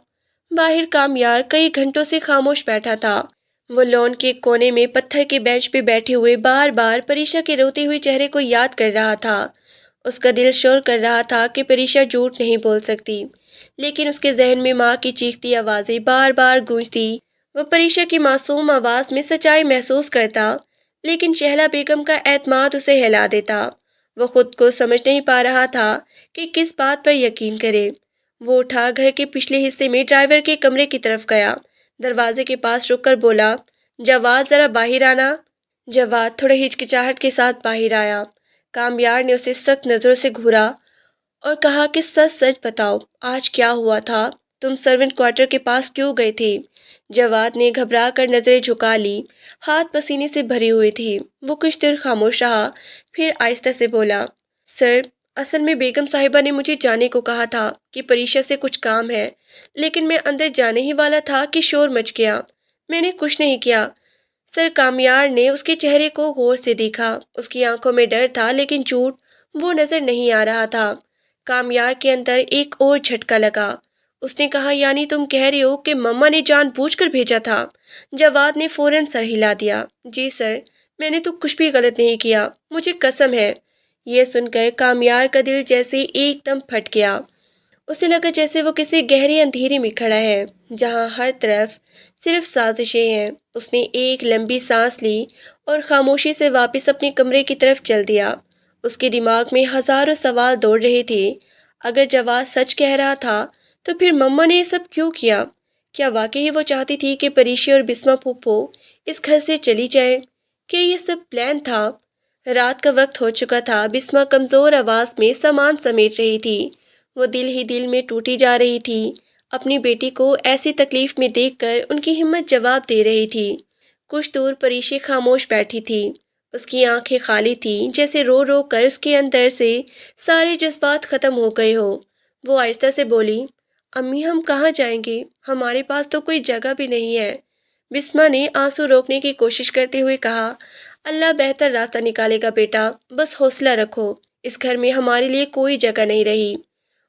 باہر کامیار کئی گھنٹوں سے خاموش بیٹھا تھا۔ وہ لون کے کونے میں پتھر کے بینچ پہ بیٹھے ہوئے بار بار پریشا کے روتے ہوئے چہرے کو یاد کر رہا تھا۔ اس کا دل شور کر رہا تھا کہ پریشا جھوٹ نہیں بول سکتی، لیکن اس کے ذہن میں ماں کی چیختی آوازیں بار بار گونجتی۔ وہ پریشا کی معصوم آواز میں سچائی محسوس کرتا، لیکن شہلا بیگم کا اعتماد اسے ہلا دیتا۔ وہ خود کو سمجھ نہیں پا رہا تھا کہ کس بات پر یقین کرے۔ وہ اٹھا گھر کے پچھلے حصے میں ڈرائیور کے کمرے کی طرف گیا، دروازے کے پاس رک کر بولا، جواد ذرا باہر آنا۔ جواد تھوڑے ہچکچاہٹ کے ساتھ باہر آیا۔ کامیار نے اسے سخت نظروں سے گھورا اور کہا کہ سچ سچ بتاؤ، آج کیا ہوا تھا؟ تم سرونٹ کوارٹر کے پاس کیوں گئے تھے؟ جواد نے گھبرا کر نظریں جھکا لی، ہاتھ پسینے سے بھرے ہوئے تھے۔ وہ کچھ دیر خاموش رہا، پھر آہستہ سے بولا، سر اصل میں بیگم صاحبہ نے مجھے جانے کو کہا تھا کہ پریشا سے کچھ کام ہے، لیکن میں اندر جانے ہی والا تھا کہ شور مچ گیا۔ میں نے کچھ نہیں کیا۔ سر کامیار نے اس کے چہرے کو غور سے دیکھا، اس کی آنکھوں میں ڈر تھا لیکن جھوٹ وہ نظر نہیں آ رہا تھا۔ کامیار کے اندر ایک اور جھٹکا لگا۔ اس نے کہا، یعنی تم کہہ رہے ہو کہ مما نے جان بوجھ کر بھیجا تھا؟ جواد نے فوراً سر ہلا دیا، جی سر، میں نے تو کچھ بھی غلط نہیں کیا، مجھے قسم ہے۔ یہ سن کر کامیار کا دل جیسے ایک دم پھٹ گیا۔ اسے لگا جیسے وہ کسی گہرے اندھیرے میں کھڑا ہے، جہاں ہر طرف صرف سازشیں ہیں۔ اس نے ایک لمبی سانس لی اور خاموشی سے واپس اپنے کمرے کی طرف چل دیا۔ اس کے دماغ میں ہزاروں سوال دوڑ رہے تھے۔ اگر جواد سچ کہہ رہا تھا تو پھر مما نے یہ سب کیوں کیا؟ کیا واقعی وہ چاہتی تھی کہ پریشی اور بسما پھوپھو اس گھر سے چلی جائیں؟ کہ یہ سب پلان تھا؟ رات کا وقت ہو چکا تھا۔ بسما کمزور آواز میں سامان سمیٹ رہی تھی۔ وہ دل ہی دل میں ٹوٹی جا رہی تھی۔ اپنی بیٹی کو ایسی تکلیف میں دیکھ کر ان کی ہمت جواب دے رہی تھی۔ کچھ دور پریشی خاموش بیٹھی تھی۔ اس کی آنکھیں خالی تھیں، جیسے رو رو کر اس کے اندر سے سارے جذبات ختم ہو گئے ہو۔ وہ آہستہ سے بولی، امی ہم کہاں جائیں گے؟ ہمارے پاس تو کوئی جگہ بھی نہیں ہے۔ بسما نے آنسو روکنے کی کوشش کرتے ہوئے کہا، اللہ بہتر راستہ نکالے گا بیٹا، بس حوصلہ رکھو۔ اس گھر میں ہمارے لیے کوئی جگہ نہیں رہی۔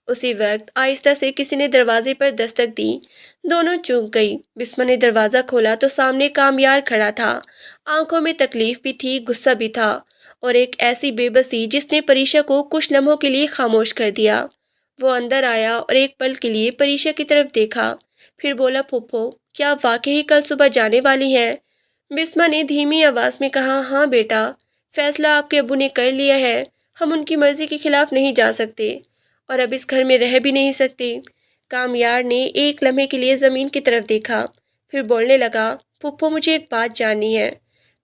اسی وقت آہستہ سے کسی نے دروازے پر دستک دی۔ دونوں چونک گئی۔ بسما نے دروازہ کھولا تو سامنے کامیار کھڑا تھا۔ آنکھوں میں تکلیف بھی تھی، غصہ بھی تھا، اور ایک ایسی بے بسی جس نے پریشا کو کچھ لمحوں کے لیے خاموش کر دیا۔ وہ اندر آیا اور ایک پل کے لیے پریشا کی طرف دیکھا، پھر بولا، پھوپھو کیا آپ واقعی کل صبح جانے والی ہیں؟ بسما نے دھیمی آواز میں کہا، ہاں بیٹا، فیصلہ آپ کے ابو نے کر لیا ہے۔ ہم ان کی مرضی کے خلاف نہیں جا سکتے، اور اب اس گھر میں رہ بھی نہیں سکتے۔ کامیار نے ایک لمحے کے لیے زمین کی طرف دیکھا، پھر بولنے لگا، پھوپھو مجھے ایک بات جاننی ہے،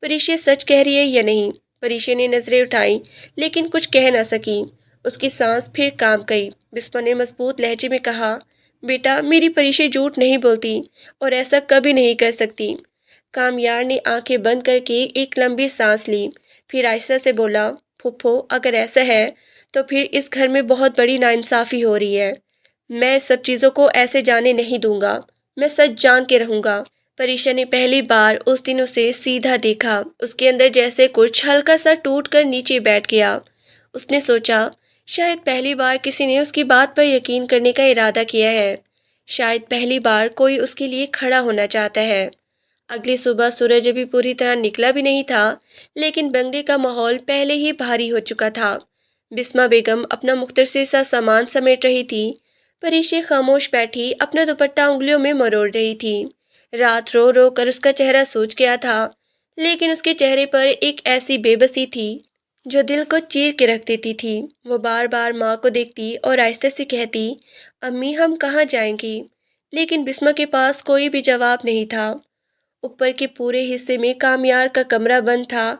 پریشا سچ کہہ رہی ہے یا نہیں؟ پریشا نے نظریں اٹھائیں لیکن کچھ کہہ نہ سکی۔ اس کی سانس پھر کانپ گئی۔ بسما نے مضبوط لہجے میں کہا، بیٹا میری پریشا جھوٹ نہیں بولتی اور ایسا کبھی نہیں کر سکتی۔ کامیار نے آنکھیں بند کر کے ایک لمبی سانس لی، پھر آہستہ سے بولا، پھوپھو اگر ایسا ہے تو پھر اس گھر میں بہت بڑی ناانصافی ہو رہی ہے۔ میں سب چیزوں کو ایسے جانے نہیں دوں گا، میں سچ جان کے رہوں گا۔ پریشا نے پہلی بار اس دن اسے سیدھا دیکھا۔ اس کے اندر جیسے کچھ ہلکا سا ٹوٹ کر نیچے بیٹھ گیا۔ اس نے سوچا، شاید پہلی بار کسی نے اس کی بات پر یقین کرنے کا ارادہ کیا ہے، شاید پہلی بار کوئی اس کے لیے کھڑا ہونا چاہتا ہے۔ اگلی صبح سورج ابھی پوری طرح نکلا بھی نہیں تھا، لیکن بنگلے کا ماحول پہلے ہی بھاری ہو چکا تھا۔ بسما بیگم اپنا مختصر سا سامان سمیٹ رہی تھی۔ پریشا خاموش بیٹھی اپنا دوپٹہ انگلیوں میں مروڑ رہی تھی۔ رات رو رو کر اس کا چہرہ سوج گیا تھا، لیکن اس کے چہرے پر ایک ایسی بے بسی تھی جو دل کو چیر کے رکھ دیتی تھی۔ وہ بار بار ماں کو دیکھتی اور آہستہ سے کہتی، امی ہم کہاں جائیں گی؟ لیکن بسما کے پاس کوئی بھی جواب نہیں تھا۔ اوپر کے پورے حصے میں کامیار کا کمرہ بند تھا۔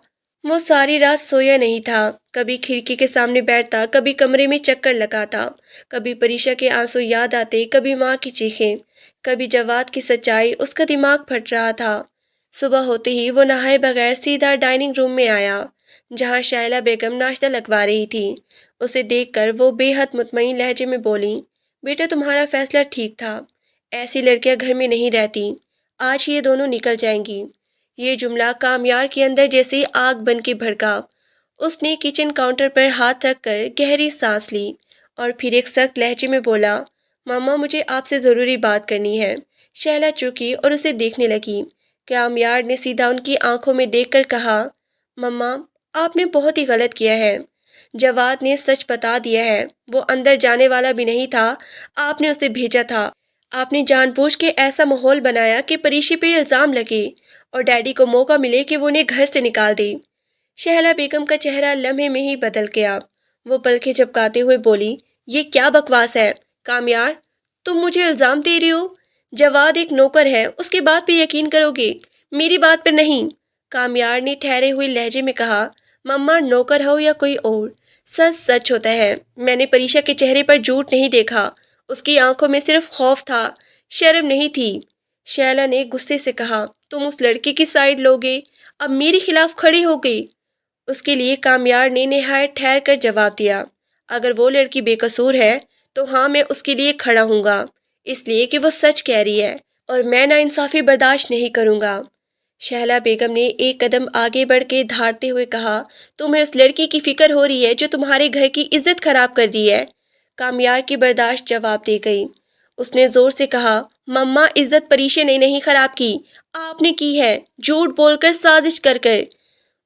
وہ ساری رات سویا نہیں تھا۔ کبھی کھڑکی کے سامنے بیٹھتا، کبھی کمرے میں چکر لگاتا، کبھی پریشا کے آنسو یاد آتے، کبھی ماں کی چیخیں، کبھی جواد کی سچائی۔ اس کا دماغ پھٹ رہا تھا۔ صبح ہوتے ہی وہ نہائے بغیر سیدھا ڈائننگ روم میں آیا، جہاں شائلہ بیگم ناشتہ لگوا رہی تھی۔ اسے دیکھ کر وہ بے حد مطمئن لہجے میں بولی، بیٹا تمہارا فیصلہ ٹھیک تھا، ایسی لڑکیاں گھر میں نہیں رہتی، آج یہ دونوں نکل جائیں گی۔ یہ جملہ کامیار کے اندر جیسے آگ بن کے بھڑکا۔ اس نے کچن کاؤنٹر پر ہاتھ رکھ کر گہری سانس لی اور پھر ایک سخت لہجے میں بولا، ماما مجھے آپ سے ضروری بات کرنی ہے۔ شائلہ چکی اور اسے دیکھنے لگی۔ کامیار نے سیدھا ان کی آنکھوں میں دیکھ کر کہا، ماما آپ نے بہت ہی غلط کیا ہے، جواد نے سچ بتا دیا ہے، وہ اندر جانے والا بھی نہیں تھا، آپ نے اسے بھیجا تھا۔ آپ نے جان بوجھ کے ایسا ماحول بنایا کہ پریشی پہ الزام لگے اور ڈیڈی کو موقع ملے کہ وہ انہیں گھر سے نکال دے۔ شہلا بیگم کا چہرہ لمحے میں ہی بدل گیا۔ وہ پلکیں جھپکاتے ہوئے بولی، یہ کیا بکواس ہے؟ کامیار تم مجھے الزام دے رہی ہو؟ جواد ایک نوکر ہے، اس کی بات پہ یقین کرو گے، میری بات پر نہیں۔ کامیار نے ٹھہرے ہوئے لہجے میں کہا، مما نوکر ہو یا کوئی اور، سچ سچ ہوتا ہے۔ میں نے پریشا کے چہرے پر جھوٹ نہیں دیکھا، اس کی آنکھوں میں صرف خوف تھا، شرم نہیں تھی۔ شیلا نے غصے سے کہا، تم اس لڑکی کی سائیڈ لوگے، اب میری خلاف کھڑے ہو گئی۔ اس کے لیے کامیار نے نہایت ٹھہر کر جواب دیا، اگر وہ لڑکی بے قصور ہے تو ہاں میں اس کے لیے کھڑا ہوں گا، اس لیے کہ وہ سچ کہہ رہی ہے اور میں ناانصافی برداشت نہیں کروں گا۔ شہلا بیگم نے ایک قدم آگے بڑھ کے دھاڑتے ہوئے کہا، تمہیں اس لڑکی کی فکر ہو رہی ہے جو تمہارے گھر کی عزت خراب کر رہی ہے۔ کامیار کی برداشت جواب دے گئی۔ اس نے زور سے کہا، مما عزت پریشا نے نہیں خراب کی، آپ نے کی ہے، جھوٹ بول کر، سازش کر کر۔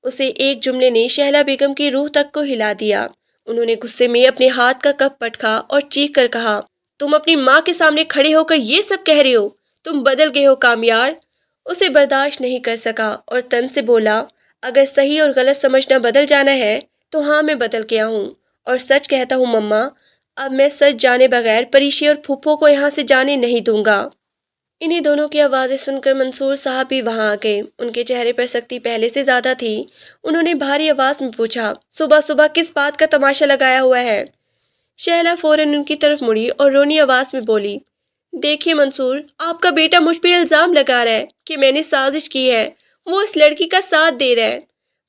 اسے ایک جملے نے شہلا بیگم کی روح تک کو ہلا دیا۔ انہوں نے غصے میں اپنے ہاتھ کا کپ پٹکا اور چیخ کر کہا، تم اپنی ماں کے سامنے کھڑے ہو کر یہ سب کہہ رہے ہو؟ تم بدل گئے ہو کامیار۔ اسے برداشت نہیں کر سکا اور تن سے بولا، اگر صحیح اور غلط سمجھنا بدل جانا ہے تو ہاں میں بدل گیا ہوں، اور سچ کہتا ہوں مما، اب میں سچ جانے بغیر پریشا اور پھوپھو کو یہاں سے جانے نہیں دوں گا۔ انہی دونوں کی آوازیں سن کر منصور صاحب بھی وہاں آ گئے۔ ان کے چہرے پر سختی پہلے سے زیادہ تھی۔ انہوں نے بھاری آواز میں پوچھا، صبح صبح کس بات کا تماشا لگایا ہوا ہے؟ شہلا فوراً ان کی طرف مڑی اور رونی آواز میں بولی، دیکھیے منصور، آپ کا بیٹا مجھ پہ الزام لگا رہا ہے کہ میں نے سازش کی ہے، وہ اس لڑکی کا ساتھ دے رہا ہے۔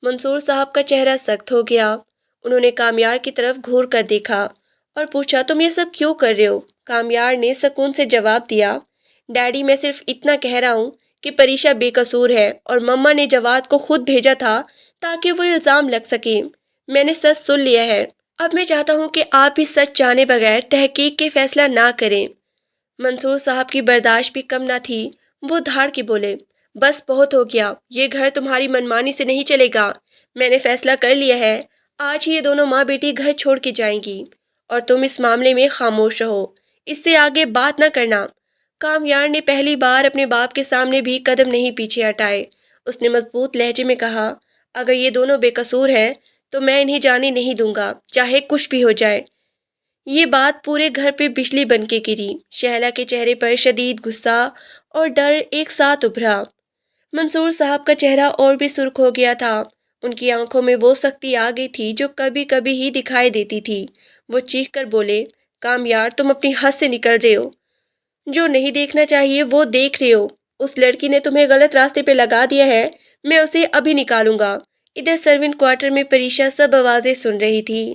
منصور صاحب کا چہرہ سخت ہو گیا۔ انہوں نے کامیار کی طرف گھور کر دیکھا اور پوچھا، تم یہ سب کیوں کر رہے ہو؟ کامیار نے سکون سے جواب دیا، ڈیڈی میں صرف اتنا کہہ رہا ہوں کہ پریشا بے قصور ہے اور مما نے جواد کو خود بھیجا تھا تاکہ وہ الزام لگ سکے۔ میں نے سچ سن لیا ہے، اب میں چاہتا ہوں کہ آپ بھی سچ جانے بغیر تحقیق کے فیصلہ نہ کریں۔ منصور صاحب کی برداشت بھی کم نہ تھی۔ وہ دھاڑ کے بولے، بس بہت ہو گیا، یہ گھر تمہاری منمانی سے نہیں چلے گا۔ میں نے فیصلہ کر لیا ہے، آج ہی یہ دونوں ماں بیٹی گھر چھوڑ کے جائیں گی اور تم اس معاملے میں خاموش رہو، اس سے آگے بات نہ کرنا۔ کامیار نے پہلی بار اپنے باپ کے سامنے بھی قدم نہیں پیچھے ہٹائے۔ اس نے مضبوط لہجے میں کہا، اگر یہ دونوں بے قصور ہیں تو میں انہیں جانے نہیں دوں گا، چاہے کچھ بھی ہو جائے۔ یہ بات پورے گھر پہ بجلی بن کے گری۔ شہلا کے چہرے پر شدید غصہ اور ڈر ایک ساتھ ابھرا۔ منصور صاحب کا چہرہ اور بھی سرخ ہو گیا تھا۔ ان کی آنکھوں میں وہ سختی آ گئی تھی جو کبھی کبھی ہی دکھائی دیتی تھی۔ وہ چیخ کر بولے، کامیار، تم اپنی حد سے نکل رہے ہو، جو نہیں دیکھنا چاہیے وہ دیکھ رہے ہو۔ اس لڑکی نے تمہیں غلط راستے پہ لگا دیا ہے، میں اسے ابھی نکالوں گا۔ ادھر سروینٹ کوارٹر میں پریشا سب آوازیں سن رہی تھی۔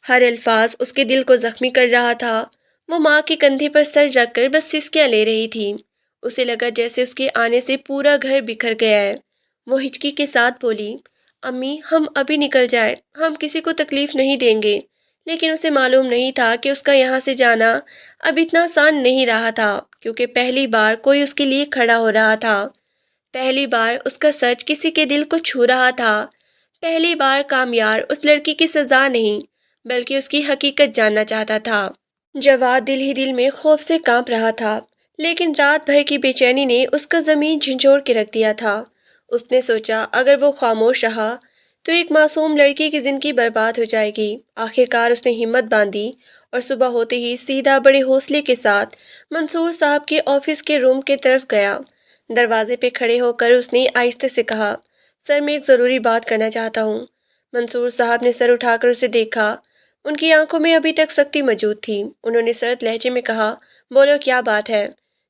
ہر الفاظ اس کے دل کو زخمی کر رہا تھا۔ وہ ماں کے کندھے پر سر رکھ کر بس سسکیاں لے رہی تھی۔ اسے لگا جیسے اس کے آنے سے پورا گھر بکھر گیا ہے۔ وہ ہچکی کے ساتھ بولی، امی ہم ابھی نکل جائیں، ہم کسی کو تکلیف نہیں دیں گے۔ لیکن اسے معلوم نہیں تھا کہ اس کا یہاں سے جانا اب اتنا آسان نہیں رہا تھا، کیونکہ پہلی بار کوئی اس کے لیے کھڑا ہو رہا تھا۔ پہلی بار اس کا سچ کسی کے دل کو چھو رہا تھا۔ پہلی بار کامیار اس لڑکی کی سزا نہیں بلکہ اس کی حقیقت جاننا چاہتا تھا۔ جواد دل ہی دل میں خوف سے کانپ رہا تھا، لیکن رات بھر کی بے چینی نے اس کا زمین جھنجھوڑ کے رکھ دیا تھا۔ اس نے سوچا اگر وہ خاموش رہا تو ایک معصوم لڑکی کی زندگی برباد ہو جائے گی۔ آخر کار اس نے ہمت باندھی اور صبح ہوتے ہی سیدھا بڑے حوصلے کے ساتھ منصور صاحب کے آفس کے روم کی طرف گیا۔ دروازے پہ کھڑے ہو کر اس نے آہستہ سے کہا، سر میں ایک ضروری بات کرنا چاہتا ہوں۔ منصور صاحب نے سر اٹھا کر اسے دیکھا۔ ان کی آنکھوں میں ابھی تک سختی موجود تھی۔ انہوں نے سرد لہجے میں کہا، بولو کیا بات ہے؟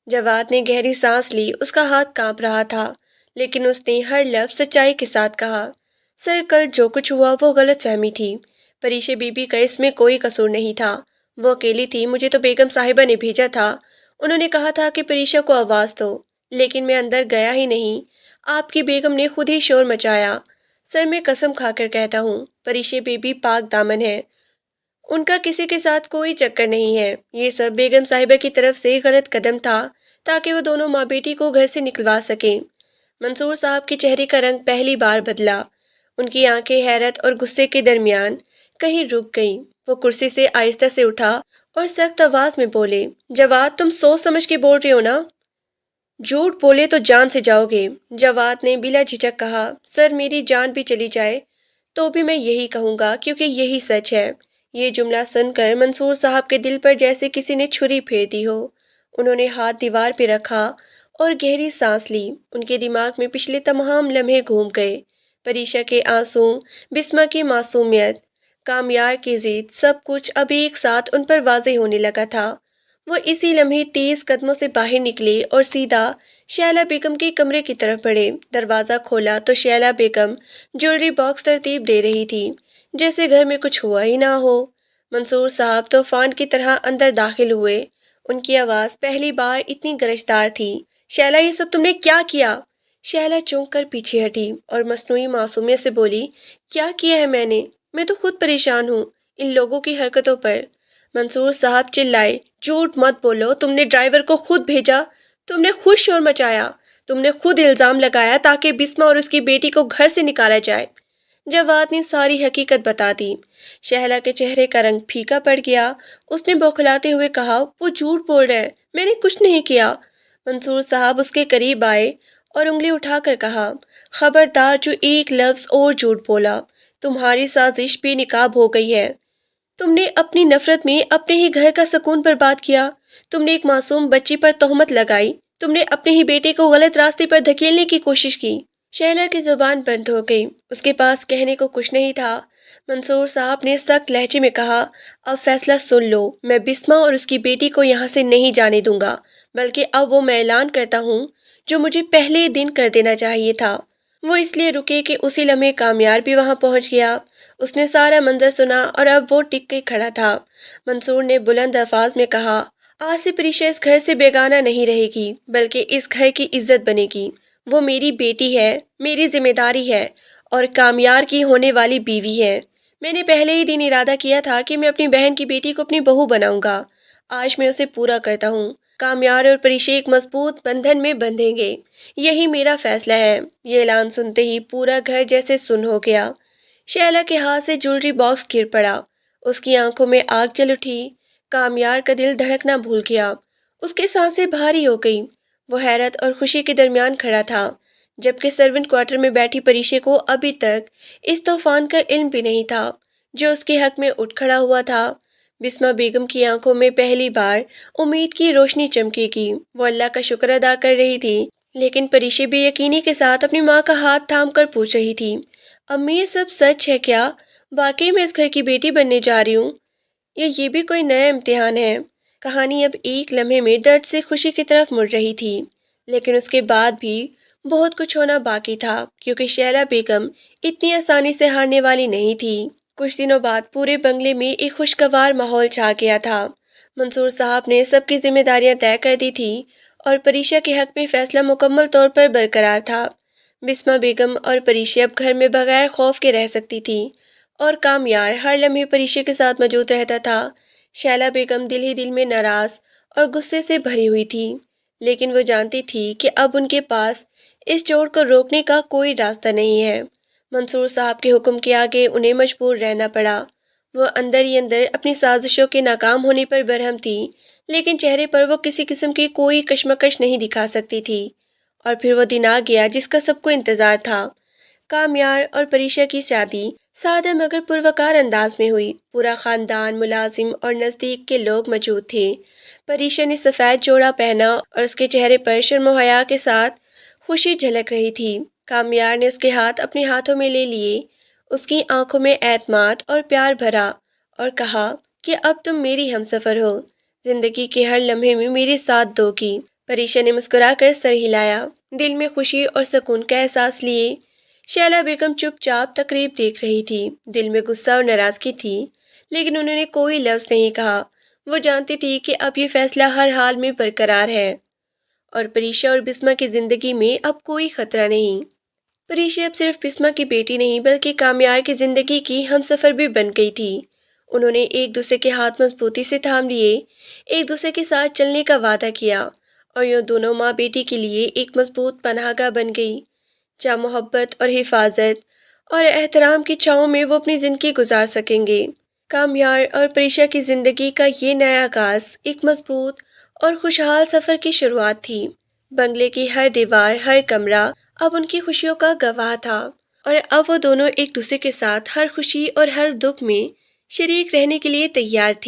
جواد نے گہری سانس لی۔ اس کا ہاتھ کانپ رہا تھا، لیکن اس نے ہر لفظ سچائی کے ساتھ کہا، سر کل جو کچھ ہوا وہ غلط فہمی تھی۔ پریشا بی بی کا اس میں کوئی قصور نہیں تھا، وہ اکیلی تھی۔ مجھے تو بیگم صاحبہ نے بھیجا تھا، انہوں نے کہا تھا کہ پریشا کو آواز دو، لیکن میں اندر گیا ہی نہیں۔ آپ کی بیگم نے خود ہی شور مچایا۔ سر میں قسم کھا کر کہتا ہوں، پریشا بی بی پاک دامن ہے، ان کا کسی کے ساتھ کوئی چکر نہیں ہے۔ یہ سب بیگم صاحبہ کی طرف سے غلط قدم تھا تاکہ وہ دونوں ماں بیٹی کو گھر سے نکلوا سکیں۔ منصور صاحب کے چہرے کا رنگ پہلی بار بدلا۔ ان کی آنکھیں حیرت اور غصے کے درمیان کہیں رک گئیں۔ وہ کرسی سے آہستہ سے اٹھا اور سخت آواز میں بولے، جواد تم سوچ سمجھ کے بول رہے ہو نا؟ جھوٹ بولے تو جان سے جاؤ گے۔ جواد نے بلا جھجک کہا، سر میری جان بھی چلی جائے تو بھی میں یہی کہوں گا کیونکہ یہی سچ ہے۔ یہ جملہ سن کر منصور صاحب کے دل پر جیسے کسی نے چھری پھیر دی ہو۔ انہوں نے ہاتھ دیوار پہ رکھا اور گہری سانس لی۔ ان کے دماغ میں پچھلے تمام لمحے گھوم گئے۔ پریشا کے آنسو، بسمہ کی معصومیت، کامیار کی ضد، سب کچھ ابھی ایک ساتھ ان پر واضح ہونے لگا تھا۔ وہ اسی لمحے تیز قدموں سے باہر نکلے اور سیدھا شیلا بیگم کے کمرے کی طرف بڑھے۔ دروازہ کھولا تو شیلا بیگم جیولری باکس ترتیب دے رہی تھی، جیسے گھر میں کچھ ہوا ہی نہ ہو۔ منصور صاحب طوفان کی طرح اندر داخل ہوئے۔ ان کی آواز پہلی بار اتنی گرجدار تھی، شیلا یہ سب تم نے کیا کیا؟ شیلا چونک کر پیچھے ہٹی اور مصنوعی معصومیت سے بولی، کیا کیا ہے میں تو خود پریشان ہوں ان لوگوں کی حرکتوں پر۔ منصور صاحب چلائے، جھوٹ مت بولو، تم نے ڈرائیور کو خود بھیجا، تم نے خود شور مچایا، تم نے خود الزام لگایا تاکہ بسمہ اور اس کی بیٹی کو گھر سے نکالا جائے۔ جواد نے ساری حقیقت بتا دی۔ شہلا کے چہرے کا رنگ پھیکا پڑ گیا۔ اس نے بوکھلاتے ہوئے کہا، وہ جھوٹ بول رہے ہیں، میں نے کچھ نہیں کیا۔ منصور صاحب اس کے قریب آئے اور انگلی اٹھا کر کہا، خبردار جو ایک لفظ اور جھوٹ بولا، تمہاری سازش بے نقاب ہو گئی ہے۔ تم نے اپنی نفرت میں اپنے ہی گھر کا سکون برباد کیا۔ تم نے ایک معصوم بچی پر تہمت لگائی تم نے اپنے ہی بیٹے کو غلط راستے پر دھکیلنے کی کوشش کی۔ شہلا کی زبان بند ہو گئی، اس کے پاس کہنے کو کچھ نہیں تھا۔ منصور صاحب نے سخت لہجے میں کہا، اب فیصلہ سن لو، میں بسمہ اور اس کی بیٹی کو یہاں سے نہیں جانے دوں گا، بلکہ اب وہ میں اعلان کرتا ہوں جو مجھے پہلے دن کر دینا چاہیے تھا۔ وہ اس لیے رکے کہ اسی لمحے کامیار بھی وہاں پہنچ گیا۔ اس نے سارا منظر سنا اور اب وہ ٹک کے کھڑا تھا۔ منصور نے بلند الفاظ میں کہا، آج سے پریشا اس گھر سے بیگانہ نہیں رہے گی، بلکہ اس گھر کی عزت بنے گی۔ وہ میری بیٹی ہے، میری ذمہ داری ہے اور کامیار کی ہونے والی بیوی ہے۔ میں نے پہلے ہی دن ارادہ کیا تھا کہ میں اپنی بہن کی بیٹی کو اپنی بہو بناؤں گا۔ آج میں اسے پورا کرتا ہوں۔ کامیار اور پریشا ایک مضبوط بندھن میں بندھیں گے، یہی میرا فیصلہ ہے۔ یہ اعلان سنتے ہی پورا گھر جیسے سن ہو گیا۔ شہلا کے ہاتھ سے جولری باکس گر پڑا، اس کی آنکھوں میں آگ جل اٹھی۔ کامیار کا دل دھڑکنا بھول گیا، اس کی سانسیں بھاری ہو گئی۔ وہ حیرت اور خوشی کے درمیان کھڑا تھا، جبکہ سرونٹ کوارٹر میں بیٹھی پریشا کو ابھی تک اس طوفان کا علم بھی نہیں تھا جو اس کے حق میں اٹھ کھڑا ہوا تھا۔ بسمہ بیگم کی آنکھوں میں پہلی بار امید کی روشنی چمکے گی۔ وہ اللہ کا شکر ادا کر رہی تھی، لیکن پریشا بے یقینی کے ساتھ اپنی ماں کا ہاتھ تھام کر پوچھ رہی تھی، امی یہ سب سچ ہے کیا؟ واقعی میں اس گھر کی بیٹی بننے جا رہی ہوں یا یہ بھی کوئی نیا امتحان ہے؟ کہانی اب ایک لمحے میں درد سے خوشی کی طرف مڑ رہی تھی، لیکن اس کے بعد بھی بہت کچھ ہونا باقی تھا، کیونکہ شہلا بیگم اتنی آسانی سے ہارنے والی نہیں تھی۔ کچھ دنوں بعد پورے بنگلے میں ایک خوشگوار ماحول چھا گیا تھا۔ منصور صاحب نے سب کی ذمہ داریاں طے کر دی تھی اور پریشا کے حق میں فیصلہ مکمل طور پر برقرار تھا۔ بسمہ بیگم اور پریشا اب گھر میں بغیر خوف کے رہ سکتی تھی اور کامیار ہر لمحے پریشا کے ساتھ موجود رہتا تھا۔ شہلا بیگم دل ہی دل میں ناراض اور غصے سے بھری ہوئی تھی، لیکن وہ جانتی تھی کہ اب ان کے پاس اس جوڑ کو روکنے کا کوئی راستہ نہیں ہے۔ منصور صاحب کے حکم کے آگے انہیں مجبور رہنا پڑا۔ وہ اندر ہی اندر اپنی سازشوں کے ناکام ہونے پر برہم تھی، لیکن چہرے پر وہ کسی قسم کی کوئی کشمکش نہیں دکھا سکتی تھی۔ اور پھر وہ دن آ گیا جس کا سب کو انتظار تھا۔ کامیار اور پریشا کی شادی سادہ مگر پروقار انداز میں ہوئی۔ پورا خاندان، ملازم اور نزدیک کے لوگ موجود تھے۔ پریشا نے سفید جوڑا پہنا اور اس کے چہرے پر شرم و حیا کے ساتھ خوشی جھلک رہی تھی۔ کامیار نے اس کے ہاتھ اپنے ہاتھوں میں لے لیے، اس کی آنکھوں میں اعتماد اور پیار بھرا اور کہا کہ اب تم میری ہمسفر ہو، زندگی کے ہر لمحے میں میرے ساتھ دو گی۔ پریشا نے مسکرا کر سر ہلایا، دل میں خوشی اور سکون کا احساس لیے۔ شہلا بیگم چپ چاپ تقریب دیکھ رہی تھی، دل میں غصہ اور ناراضگی تھی، لیکن انہوں نے کوئی لفظ نہیں کہا۔ وہ جانتی تھی کہ اب یہ فیصلہ ہر حال میں برقرار ہے اور پریشا اور بسمہ کی زندگی میں اب کوئی خطرہ نہیں۔ پریشا اب صرف بسمہ کی بیٹی نہیں بلکہ کامیار کی زندگی کی ہمسفر بھی بن گئی تھی۔ انہوں نے ایک دوسرے کے ہاتھ مضبوطی سے تھام لیے، ایک دوسرے کے ساتھ چلنے کا وعدہ کیا اور یہ دونوں ماں بیٹی کے لیے ایک مضبوط پناہ گاہ بن گئی، جہاں محبت اور حفاظت اور احترام کی چھاؤں میں وہ اپنی زندگی گزار سکیں گے۔ کامیار اور پریشا کی زندگی کا یہ نیا آغاز ایک مضبوط اور خوشحال سفر کی شروعات تھی۔ بنگلے کی ہر دیوار، ہر کمرہ اب ان کی خوشیوں کا گواہ تھا اور اب وہ دونوں ایک دوسرے کے ساتھ ہر خوشی اور ہر دکھ میں شریک رہنے کے لیے تیار تھے۔